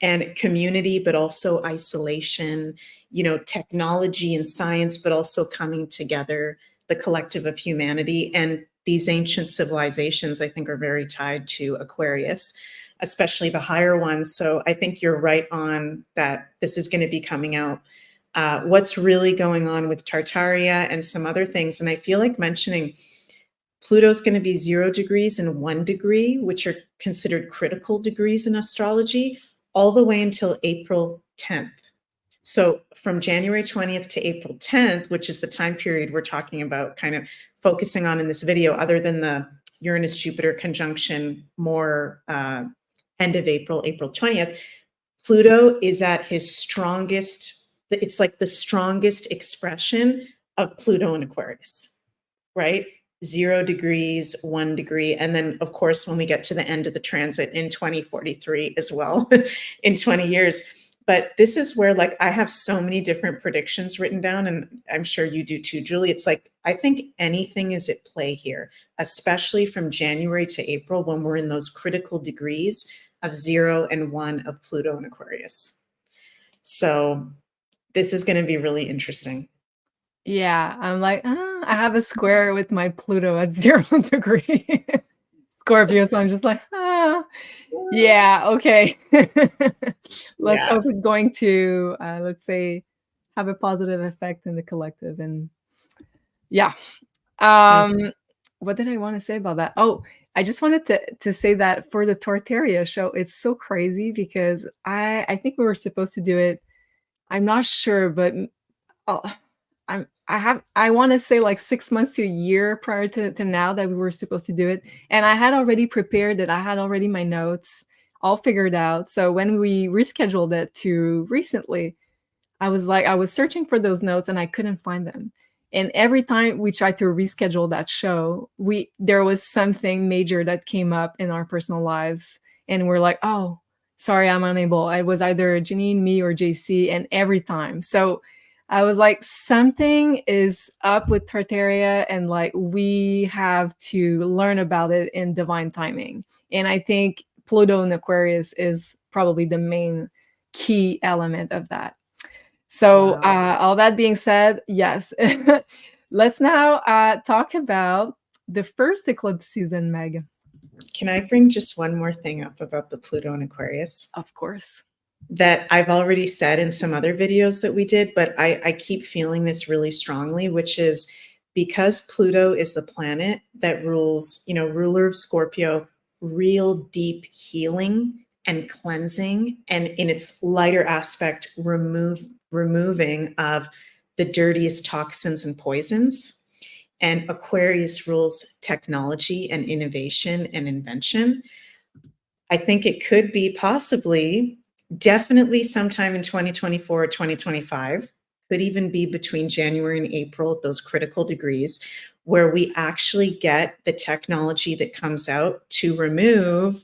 and community, but also isolation, you know, technology and science, but also coming together, the collective of humanity. And these ancient civilizations, I think, are very tied to Aquarius, especially the higher ones. So I think you're right on that this is going to be coming out. What's really going on with Tartaria and some other things. And I feel like mentioning Pluto's going to be 0 degrees and 1 degree, which are considered critical degrees in astrology, all the way until April 10th. So from January 20th to April 10th, which is the time period we're talking about kind of focusing on in this video, other than the Uranus-Jupiter conjunction more end of April, April 20th, Pluto is at his strongest. It's like the strongest expression of Pluto in Aquarius, right? 0 degrees, 1 degree. And then, of course, when we get to the end of the transit in 2043 as well, in 20 years. But this is where, like, I have so many different predictions written down, and I'm sure you do too, Julie. It's like, I think anything is at play here, especially from January to April when we're in those critical degrees of 0 and 1 of Pluto and Aquarius. So this is going to be really interesting. Yeah, I'm like, I have a square with my Pluto at 0 degree. Scorpio, so I'm just like, yeah, okay. Let's hope it's going to, let's say, have a positive effect in the collective. And yeah. What did I want to say about that? Oh, I just wanted to say that for the Tartaria show, it's so crazy because I think we were supposed to do it. I'm not sure, but I want to say like 6 months to a year prior to now that we were supposed to do it. And I had already prepared it. I had already my notes all figured out. So when we rescheduled it to recently, I was searching for those notes and I couldn't find them. And every time we tried to reschedule that show, there was something major that came up in our personal lives. And we're like, oh, sorry, I'm unable. It was either Janine, me, or JC, and every time. So I was like, something is up with Tartaria, and like we have to learn about it in divine timing. And I think Pluto in Aquarius is probably the main key element of that. So all that being said, yes, let's now talk about the first eclipse season, Meg. Can I bring just one more thing up about the Pluto in Aquarius? Of course. That I've already said in some other videos that we did, but I keep feeling this really strongly, which is because Pluto is the planet that rules, you know, ruler of Scorpio, real deep healing and cleansing, and in its lighter aspect, removing of the dirtiest toxins and poisons. And Aquarius rules technology and innovation and invention. I think it could be possibly, definitely sometime in 2024 or 2025, could even be between January and April at those critical degrees, where we actually get the technology that comes out to remove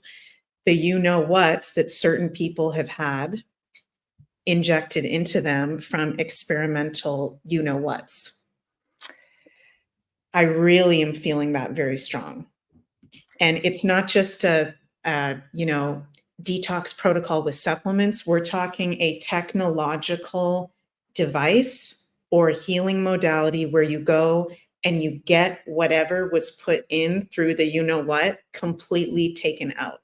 the you-know-whats that certain people have had injected into them from experimental you-know-whats. I really am feeling that very strong. And it's not just a detox protocol with supplements. We're talking a technological device or a healing modality where you go and you get whatever was put in through the you-know-what completely taken out.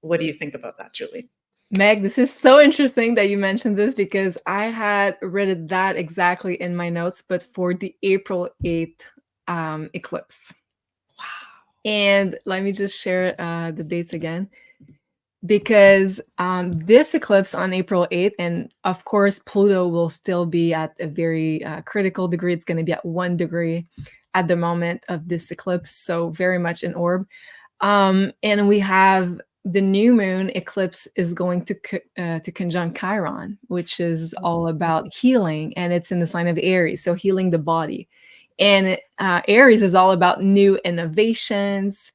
What do you think about that, Julie? Meg, this is so interesting that you mentioned this because I had read that exactly in my notes, but for the April 8th eclipse. Wow. And let me just share the dates again. Because this eclipse on April 8th, and of course, Pluto will still be at a very critical degree. It's going to be at 1 degree at the moment of this eclipse, so very much in orb. And we have the new moon eclipse is going to conjunct Chiron, which is all about healing, and it's in the sign of Aries, so healing the body. And Aries is all about new innovations,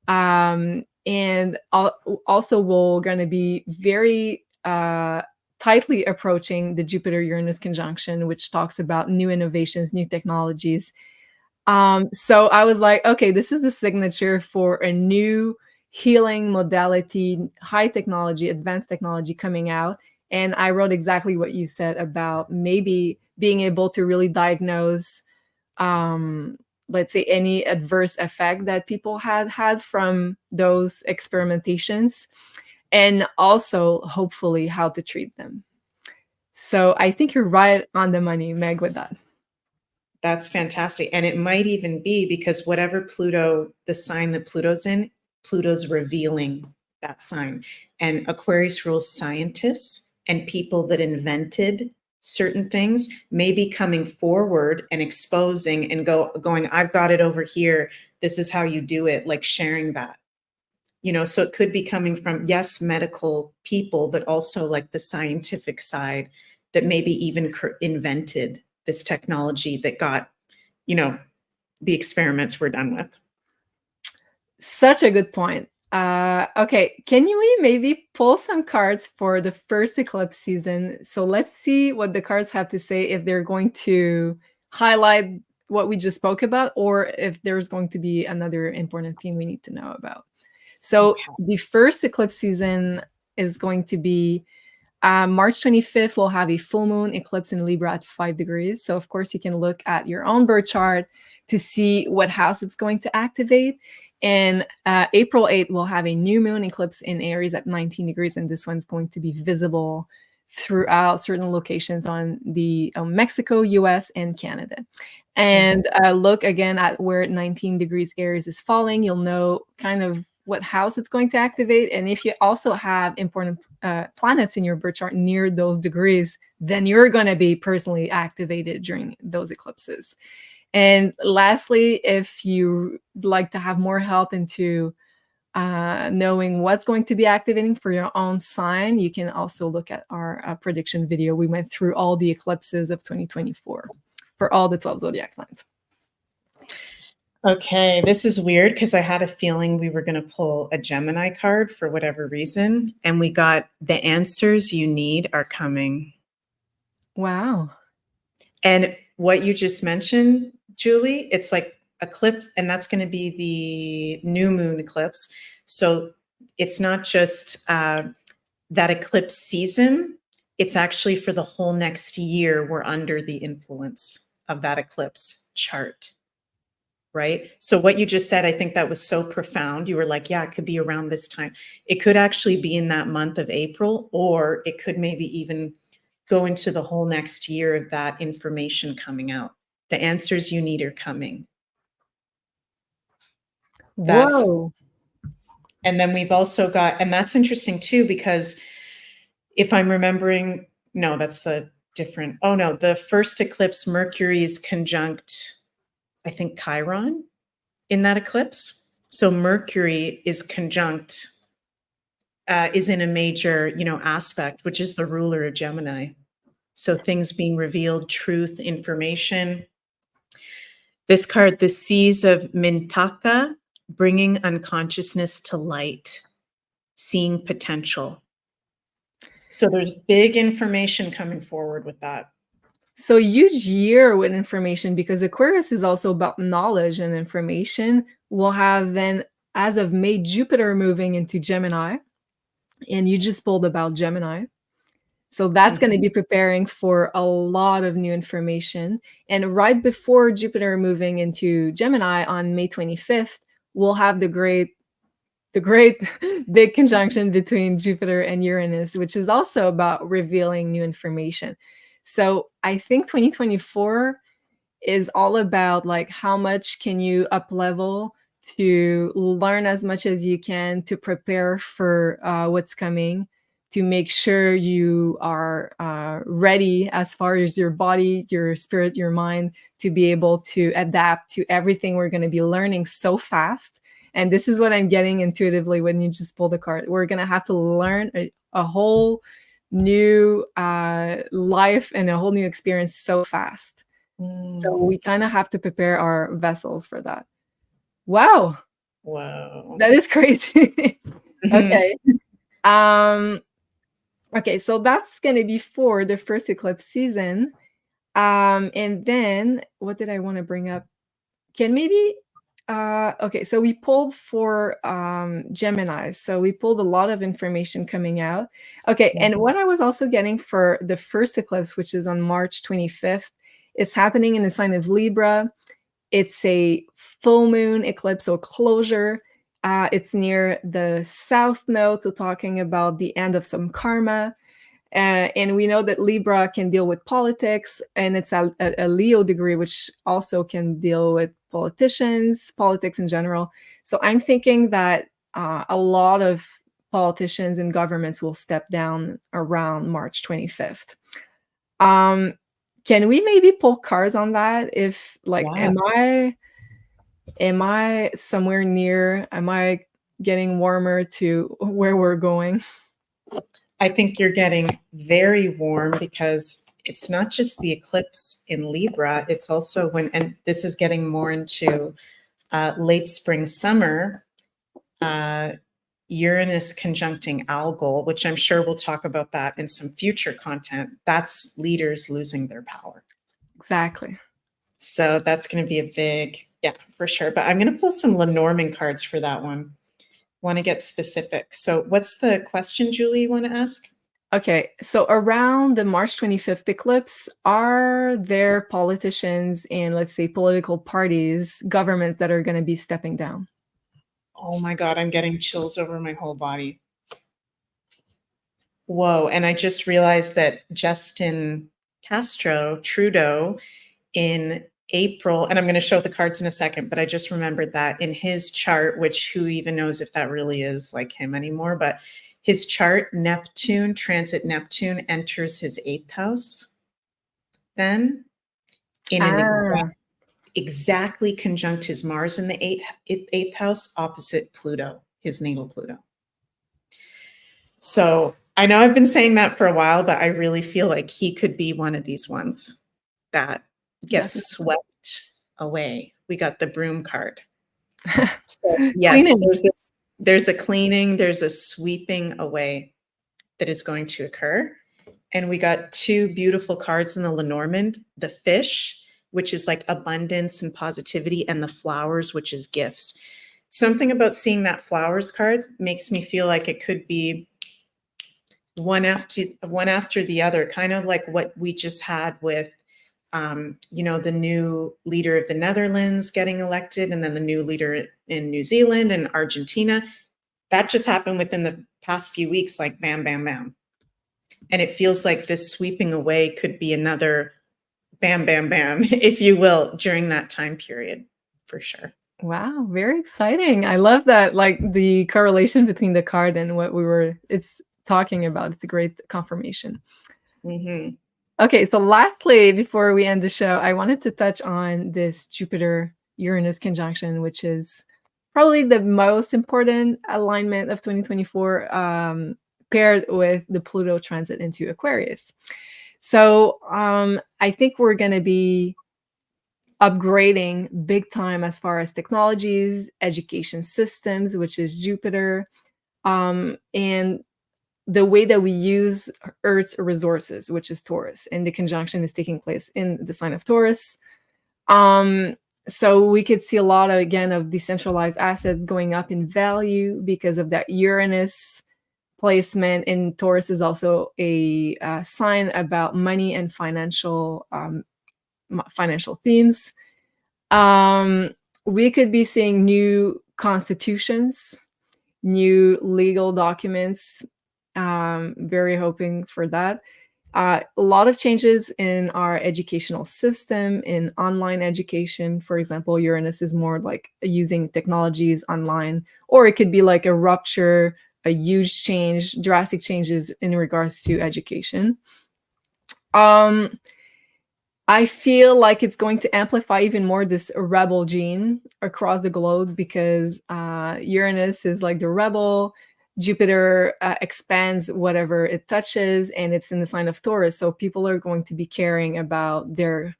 and also we're going to be very tightly approaching the Jupiter-Uranus conjunction, which talks about new innovations, new technologies. So I was like, okay, this is the signature for a new healing modality, high technology, advanced technology coming out. And I wrote exactly what you said about maybe being able to really diagnose, let's say, any adverse effect that people had from those experimentations, and also hopefully how to treat them. So I think you're right on the money, Meg, with that. That's fantastic. And it might even be because whatever Pluto, the sign that Pluto's in, Pluto's revealing that sign. And Aquarius rules scientists and people that invented certain things may be coming forward and exposing and going, I've got it over here. This is how you do it, like sharing that. So it could be coming from, yes, medical people, but also like the scientific side that maybe even invented this technology that got, the experiments were done with. Such a good point. Okay, can we maybe pull some cards for the first eclipse season? So let's see what the cards have to say, if they're going to highlight what we just spoke about, or if there's going to be another important theme we need to know about. So Okay. the first eclipse season is going to be March 25th. We'll have a full moon eclipse in Libra at 5 degrees. So of course you can look at your own birth chart to see what house it's going to activate. And April 8th, we'll have a new moon eclipse in Aries at 19 degrees. And this one's going to be visible throughout certain locations on the Mexico, US, and Canada. And look again at where 19 degrees Aries is falling. You'll know kind of what house it's going to activate. And if you also have important planets in your birth chart near those degrees, then you're going to be personally activated during those eclipses. And lastly, if you like to have more help into knowing what's going to be activating for your own sign, you can also look at our prediction video. We went through all the eclipses of 2024 for all the 12 zodiac signs. Okay, this is weird because I had a feeling we were going to pull a Gemini card for whatever reason, and we got the answers you need are coming. Wow. And what you just mentioned, Julie, it's like eclipse, and that's going to be the new moon eclipse. So it's not just that eclipse season, it's actually for the whole next year. We're under the influence of that eclipse chart. Right? So what you just said, I think that was so profound. You were like, yeah, it could be around this time. It could actually be in that month of April, or it could maybe even go into the whole next year of that information coming out. The answers you need are coming. Whoa. And then we've also got, and that's interesting too, because if I'm remembering, no, that's the different, oh no, the first eclipse, Mercury is conjunct, I think, Chiron in that eclipse. So Mercury is conjunct, is in a major, aspect, which is the ruler of Gemini. So things being revealed, truth, information. This card, the Seas of Mintaka, bringing unconsciousness to light, seeing potential. So there's big information coming forward with that. So huge year with information, because Aquarius is also about knowledge and information. We'll have then as of May, Jupiter moving into Gemini, and you just pulled about Gemini. So that's going to be preparing for a lot of new information. And right before Jupiter moving into Gemini on May 25th, we'll have the great big conjunction between Jupiter and Uranus, which is also about revealing new information. So I think 2024 is all about like how much can you up level to learn as much as you can to prepare for what's coming, to make sure you are ready as far as your body, your spirit, your mind, to be able to adapt to everything we're going to be learning so fast. And this is what I'm getting intuitively when you just pull the card. We're going to have to learn a whole new life and a whole new experience so fast. So we kind of have to prepare our vessels for that. Wow. Wow. That is crazy. Okay. Okay, so that's going to be for the first eclipse season. And then what did I want to bring up? Can maybe okay, so we pulled for Gemini. So we pulled a lot of information coming out. Okay, and what I was also getting for the first eclipse, which is on March 25th, it's happening in the sign of Libra. It's a full moon eclipse or closure. It's near the south node, so talking about the end of some karma. And we know that Libra can deal with politics, and it's a Leo degree, which also can deal with politicians, politics in general. So I'm thinking that a lot of politicians and governments will step down around March 25th. Can we maybe pull cards on that? If like, am I somewhere near? Am I getting warmer to where we're going? I think you're getting very warm because it's not just the eclipse in Libra, it's also when, and this is getting more into late spring, summer, Uranus conjuncting Algol, which I'm sure we'll talk about that in some future content. That's leaders losing their power. Exactly. So that's going to be a big, yeah, for sure. But I'm going to pull some Lenormand cards for that one. Want to get specific. So what's the question, Julie, you want to ask? Okay, so around the March 25th eclipse, are there politicians and, let's say, political parties, governments that are going to be stepping down? Oh my God, I'm getting chills over my whole body. Whoa, and I just realized that Justin Trudeau, in April, and I'm going to show the cards in a second, but I just remembered that in his chart, which who even knows if that really is like him anymore, but his chart, transit Neptune enters his 8th house then in an exactly conjunct his Mars in the 8th house opposite Pluto, his natal Pluto. So I know I've been saying that for a while, but I really feel like he could be one of these ones that gets swept away. We got the broom card. So yes, there's a cleaning, there's a sweeping away that is going to occur. And we got two beautiful cards in the Lenormand, the fish, which is like abundance and positivity, and the flowers, which is gifts. Something about seeing that flowers cards makes me feel like it could be one after the other, kind of like what we just had with the new leader of the Netherlands getting elected, and then the new leader in New Zealand and Argentina. That just happened within the past few weeks, like bam, bam, bam. And it feels like this sweeping away could be another bam, bam, bam, if you will, during that time period, for sure. Wow, very exciting. I love that, like the correlation between the card and what it's talking about. It's a great confirmation. Mm-hmm. Okay, so lastly, before we end the show, I wanted to touch on this Jupiter-Uranus conjunction, which is probably the most important alignment of 2024, paired with the Pluto transit into Aquarius. So I think we're going to be upgrading big time as far as technologies, education systems, which is Jupiter, and the way that we use Earth's resources, which is Taurus, and the conjunction is taking place in the sign of Taurus. So we could see a lot of, again, of decentralized assets going up in value because of that Uranus placement. And Taurus is also a sign about money and financial themes. We could be seeing new constitutions, new legal documents. Very hoping for that. A lot of changes in our educational system, in online education. For example, Uranus is more like using technologies online, or it could be like a rupture, a huge change, drastic changes in regards to education. I feel like it's going to amplify even more this rebel gene across the globe, because Uranus is like the rebel. Jupiter expands whatever it touches, and it's in the sign of Taurus. So people are going to be caring about their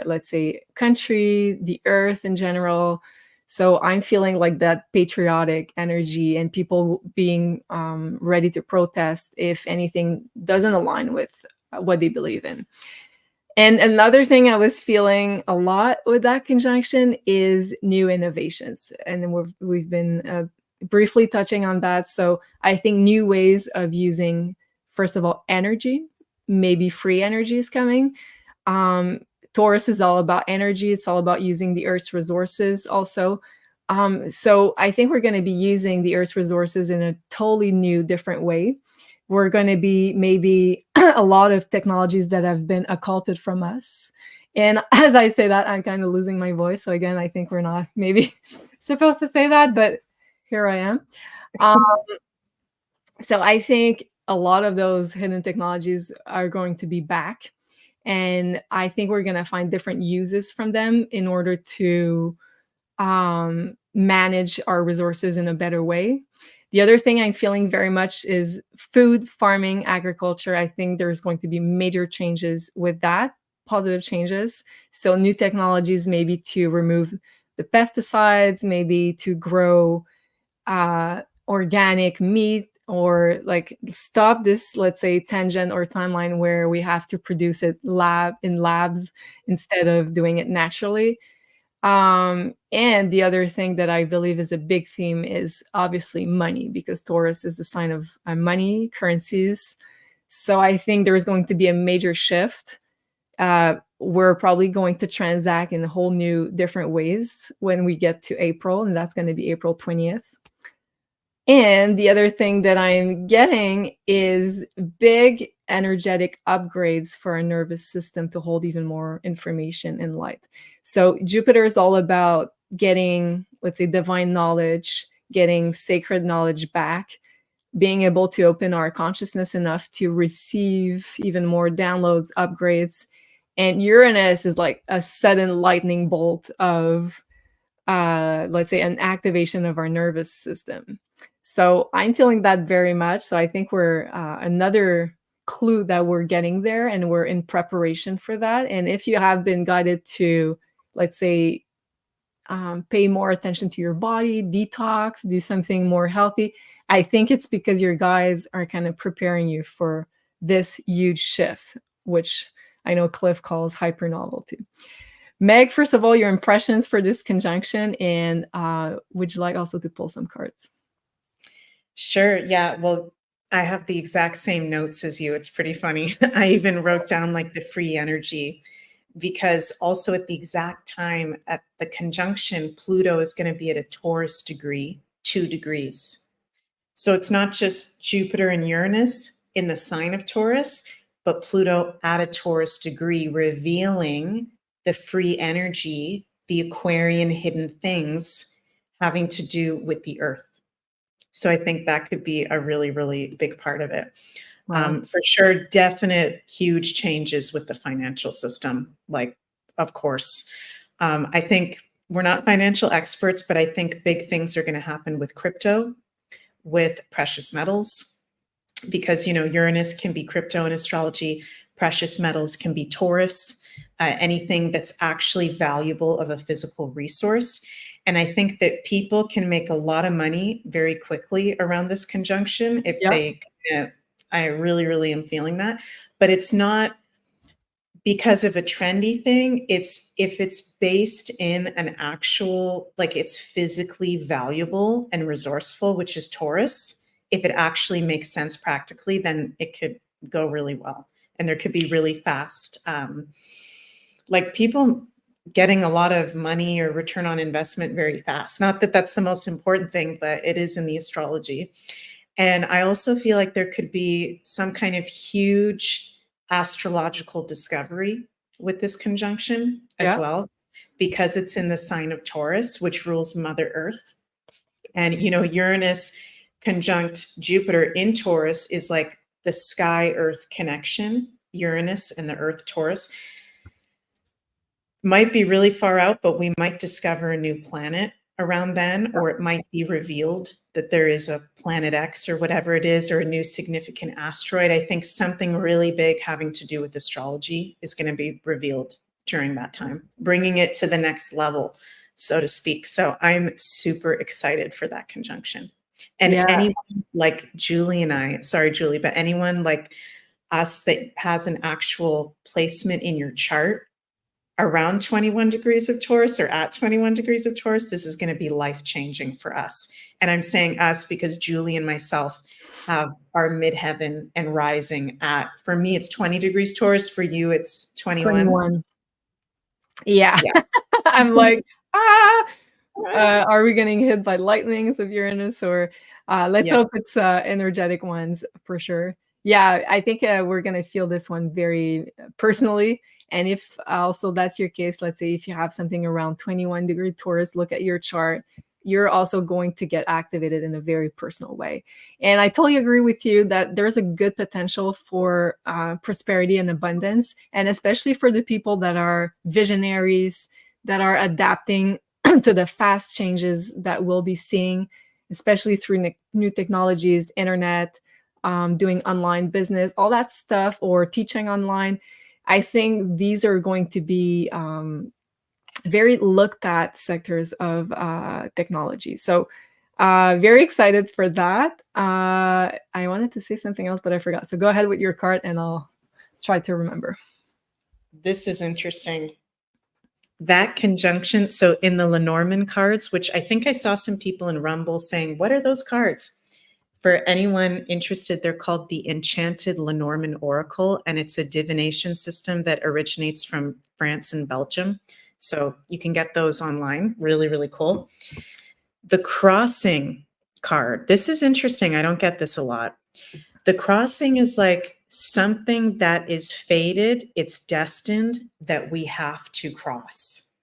let's say, country, the earth in general. So I'm feeling like that patriotic energy, and people being ready to protest if anything doesn't align with what they believe in. And another thing I was feeling a lot with that conjunction is new innovations. And we've been briefly touching on that. So I think new ways of using, first of all, energy, maybe free energy is coming. Taurus is all about energy. It's all about using the Earth's resources also. So I think we're going to be using the Earth's resources in a totally new, different way. We're going to be maybe a lot of technologies that have been occulted from us. And as I say that, I'm kind of losing my voice. So again, I think we're not maybe supposed to say that, but here I am. So I think a lot of those hidden technologies are going to be back. And I think we're going to find different uses from them in order to manage our resources in a better way. The other thing I'm feeling very much is food, farming, agriculture. I think there's going to be major changes with that, positive changes. So new technologies, maybe to remove the pesticides, maybe to grow organic meat, or like stop this, let's say, tangent or timeline where we have to produce it in labs instead of doing it naturally. And the other thing that I believe is a big theme is obviously money, because Taurus is the sign of money, currencies. So I think there is going to be a major shift. We're probably going to transact in a whole new, different ways when we get to April, and that's going to be April 20th. And the other thing that I'm getting is big energetic upgrades for our nervous system to hold even more information and light. So Jupiter is all about getting, let's say, divine knowledge, getting sacred knowledge back, being able to open our consciousness enough to receive even more downloads, upgrades. And Uranus is like a sudden lightning bolt of, let's say, an activation of our nervous system. So I'm feeling that very much. So I think we're another clue that we're getting there, and we're in preparation for that. And if you have been guided to, let's say, pay more attention to your body, detox, do something more healthy, I think it's because your guides are kind of preparing you for this huge shift, which I know Cliff calls hyper novelty. Meg, first of all, your impressions for this conjunction, and would you like also to pull some cards? Sure. Yeah. Well, I have the exact same notes as you. It's pretty funny. I even wrote down like the free energy, because also at the exact time at the conjunction, Pluto is going to be at a Taurus degree, 2 degrees. So it's not just Jupiter and Uranus in the sign of Taurus, but Pluto at a Taurus degree, revealing the free energy, the Aquarian hidden things having to do with the earth. So I think that could be a really, really big part of it. Wow. For sure, definite huge changes with the financial system, like, of course. I think we're not financial experts, but I think big things are going to happen with crypto, with precious metals, because, you know, Uranus can be crypto in astrology, precious metals can be Taurus, anything that's actually valuable of a physical resource. And I think that people can make a lot of money very quickly around this conjunction if Yep. they, I really, really am feeling that. But it's not because of a trendy thing, if it's based in an actual, like it's physically valuable and resourceful, which is Taurus, if it actually makes sense practically, then it could go really well. And there could be really fast, like people getting a lot of money or return on investment very fast. Not that that's the most important thing, but it is in the astrology. And I also feel like there could be some kind of huge astrological discovery with this conjunction as Yeah. well, because it's in the sign of Taurus, which rules Mother Earth. And, you know, Uranus conjunct Jupiter in Taurus is like the sky Earth connection, Uranus and the Earth Taurus. Might be really far out, but we might discover a new planet around then, or it might be revealed that there is a planet X or whatever it is, or a new significant asteroid. I think something really big having to do with astrology is going to be revealed during that time, bringing it to the next level, so to speak. So I'm super excited for that conjunction. And Yeah. anyone like Julie and I, sorry, Julie, but anyone like us that has an actual placement in your chart around 21 degrees of Taurus or at 21 degrees of Taurus, this is going to be life-changing for us. And I'm saying us because Julie and myself have our midheaven and rising at, for me, it's 20 degrees Taurus. For you, it's 21. 21. Yeah. Yeah. I'm like, are we getting hit by lightnings of Uranus, or let's Yeah. hope it's energetic ones for sure. Yeah, I think we're gonna feel this one very personally. And if also that's your case, let's say if you have something around 21 degree Taurus, look at your chart. You're also going to get activated in a very personal way. And I totally agree with you that there's a good potential for prosperity and abundance, and especially for the people that are visionaries, that are adapting to the fast changes that we'll be seeing, especially through new technologies, internet, doing online business, all that stuff, or teaching online. I think these are going to be very looked at sectors of technology. So very excited for that. I wanted to say something else, but I forgot. So go ahead with your card and I'll try to remember. This is interesting. That conjunction, so in the Lenormand cards, which I think I saw some people in Rumble saying, what are those cards? For anyone interested, they're called the Enchanted Lenormand Oracle, and it's a divination system that originates from France and Belgium. So you can get those online. Really, really cool. The Crossing card. This is interesting. I don't get this a lot. The Crossing is like something that is fated. It's destined that we have to cross.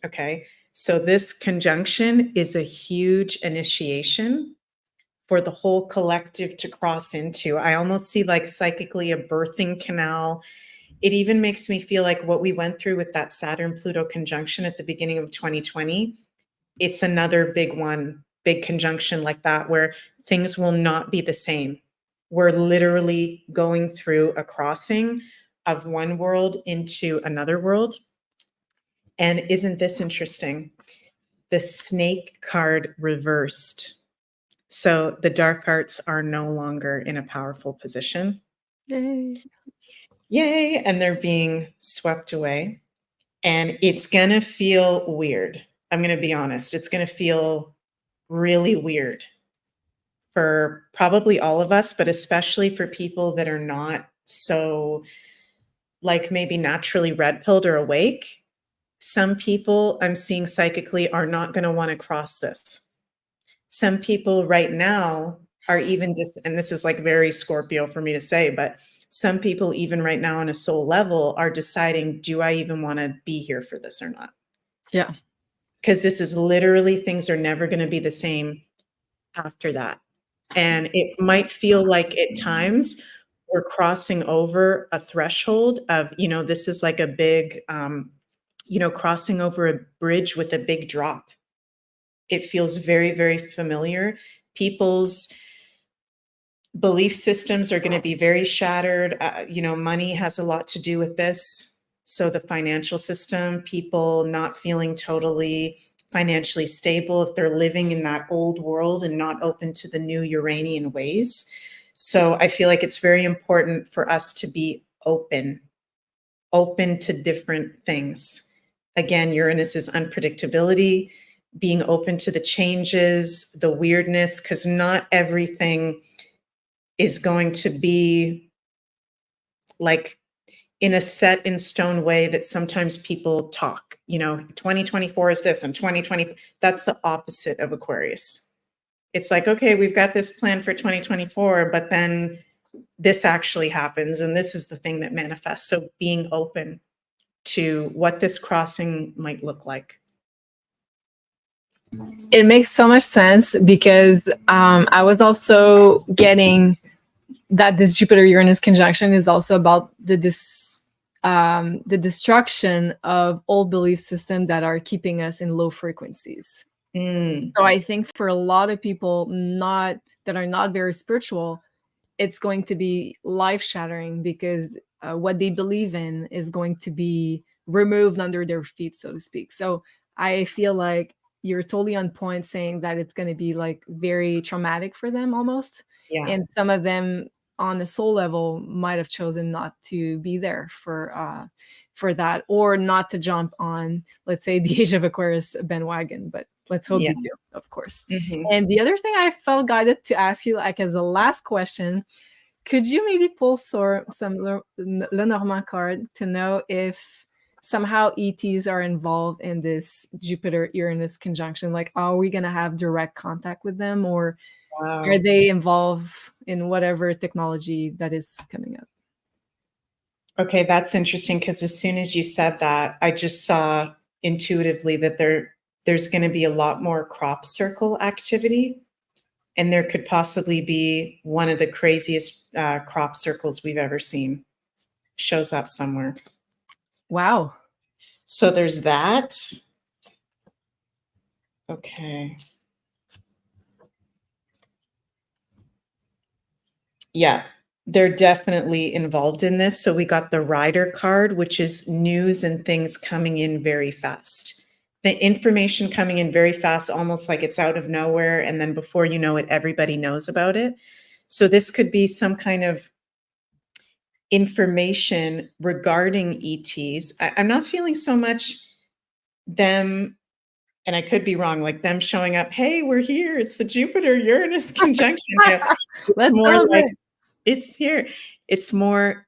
Okay. So this conjunction is a huge initiation for the whole collective to cross into. I almost see like psychically a birthing canal. It even makes me feel like what we went through with that Saturn-Pluto conjunction at the beginning of 2020, it's another big one, big conjunction like that, where things will not be the same. We're literally going through a crossing of one world into another world. And isn't this interesting? The Snake card reversed. So the dark arts are no longer in a powerful position. Yay. Yay. And they're being swept away. And it's going to feel weird. I'm going to be honest. It's going to feel really weird for probably all of us, but especially for people that are not so like maybe naturally red-pilled or awake. Some people I'm seeing psychically are not going to want to cross this. Some people right now are even and this is like very Scorpio for me to say, but some people even right now on a soul level are deciding, do I even want to be here for this or not? Yeah. Because this is literally, things are never going to be the same after that. And it might feel like at times we're crossing over a threshold of, you know, this is like a big, you know, crossing over a bridge with a big drop. It feels very, very familiar. People's belief systems are going to be very shattered. You know, money has a lot to do with this. So the financial system, people not feeling totally financially stable if they're living in that old world and not open to the new Uranian ways. So I feel like it's very important for us to be open open to different things. Again, Uranus is unpredictability, being open to the changes, the weirdness, because not everything is going to be like in a set in stone way that sometimes people talk. 2024 is this and 2020, that's the opposite of Aquarius. It's like, okay, we've got this plan for 2024, but then this actually happens, and this is the thing that manifests. So being open to what this crossing might look like. It makes so much sense because I was also getting that this Jupiter-Uranus conjunction is also about the destruction of old belief systems that are keeping us in low frequencies. So I think for a lot of people that are not very spiritual, it's going to be life-shattering because what they believe in is going to be removed under their feet, so to speak. So I feel like you're totally on point saying that it's going to be like very traumatic for them almost. Yeah. And some of them on a soul level might have chosen not to be there for that, or not to jump on, let's say, the Age of Aquarius bandwagon. But let's hope you do, of course. And the other thing I felt guided to ask you, like as a last question, could you maybe pull some Lenormand card to know if somehow ETs are involved in this Jupiter-Uranus conjunction? Like, are we going to have direct contact with them, or are they involved in whatever technology that is coming up? Okay, that's interesting, because as soon as you said that, I just saw intuitively that there's going to be a lot more crop circle activity, and there could possibly be one of the craziest crop circles we've ever seen shows up somewhere. Wow. So there's that. Okay. Yeah, they're definitely involved in this. So we got the Rider card, which is news and things coming in very fast. The information coming in very fast, almost like it's out of nowhere. And then before you know it, everybody knows about it. So this could be some kind of information regarding ETs. I'm not feeling so much them, and I could be wrong, like them showing up, hey, we're here. It's the Jupiter-Uranus conjunction. Let's more like it's here. It's more,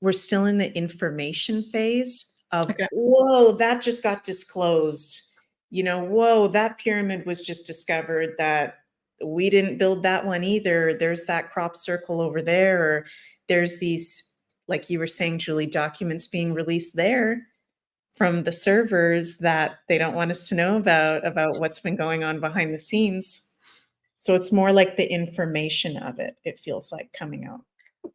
we're still in the information phase of, whoa, that just got disclosed. Whoa, that pyramid was just discovered, that we didn't build that one either. There's that crop circle over there, or there's these, like you were saying, Julie, documents being released there from the servers that they don't want us to know about what's been going on behind the scenes. So it's more like the information of it, it feels like, coming out.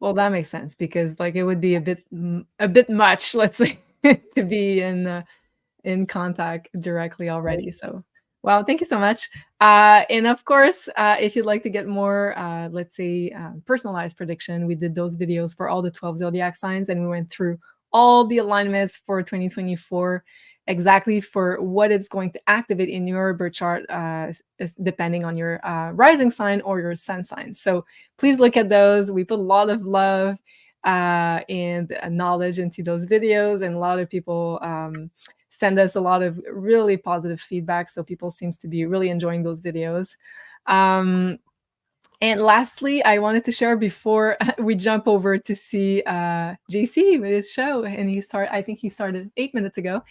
Well, that makes sense, because like it would be a bit much, let's say, to be in contact directly already. So, wow, thank you so much. And of course, if you'd like to get more, let's say, personalized prediction, we did those videos for all the 12 zodiac signs, and we went through all the alignments for 2024, exactly for what it's going to activate in your birth chart, depending on your rising sign or your sun sign. So please look at those. We put a lot of love and knowledge into those videos, and a lot of people send us a lot of really positive feedback. So people seems to be really enjoying those videos. And lastly, I wanted to share before we jump over to see JC with his show, and I think he started 8 minutes ago,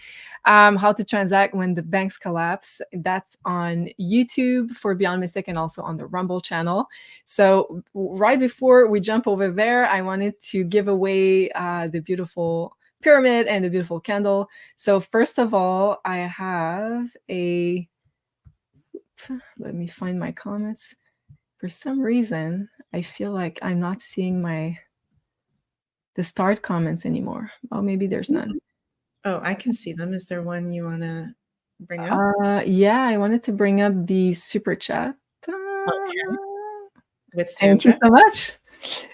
how to transact when the banks collapse. That's on YouTube for Beyond Mystic, and also on the Rumble channel. So right before we jump over there, I wanted to give away the beautiful pyramid and the beautiful candle. So first of all, I have let me find my comments. For some reason, I feel like I'm not seeing the start comments anymore. Oh, maybe there's none. Oh, I can see them. Is there one you want to bring up? Yeah, I wanted to bring up the super chat. Okay. With Sandra. Thank you so much.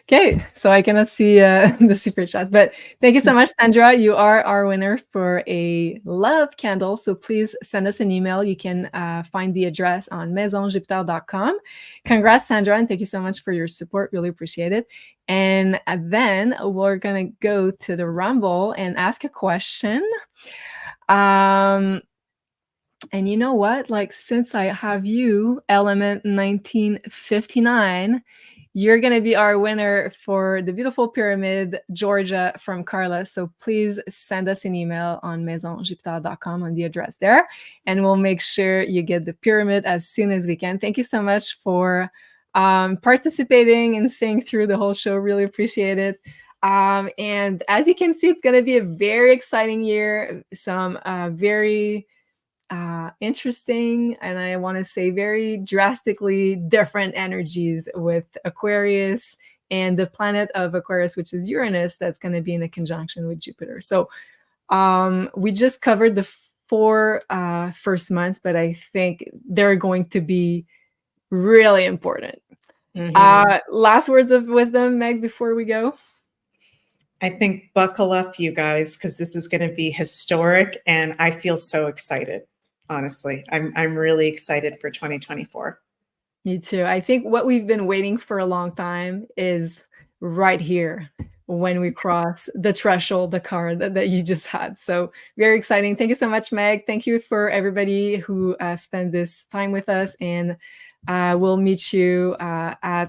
Okay, so I cannot see the super chats, but thank you so much, Sandra. You are our winner for a love candle. So please send us an email. You can find the address on maisonjupiter.com. Congrats, Sandra, and thank you so much for your support. Really appreciate it. And then we're gonna go to the Rumble and ask a question. And you know what? Like, since I have you, Element 1959, you're going to be our winner for the beautiful pyramid, Georgia, from Carla. So please send us an email on maisonjupiter.com on the address there, and we'll make sure you get the pyramid as soon as we can. Thank you so much for participating and staying through the whole show. Really appreciate it. And as you can see, it's going to be a very exciting year. Some very interesting, and I want to say very drastically different energies with Aquarius and the planet of Aquarius, which is Uranus, that's going to be in a conjunction with Jupiter. So we just covered the 4 first months, but I think they're going to be really important. Last words of wisdom, Meg, before we go? I think buckle up, you guys, because this is going to be historic, and I feel so excited. Honestly, I'm really excited for 2024. Me too. I think what we've been waiting for a long time is right here when we cross the threshold, the card that you just had. So very exciting. Thank you so much, Meg. Thank you for everybody who spent this time with us, and we'll meet you at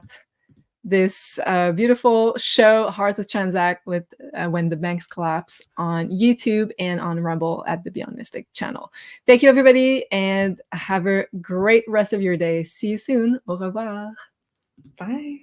this beautiful show, Hearts of Transact, with When the Banks Collapse, on YouTube and on Rumble at the Beyond Mystic channel. Thank you, everybody, and have a great rest of your day. See you soon. Au revoir. Bye.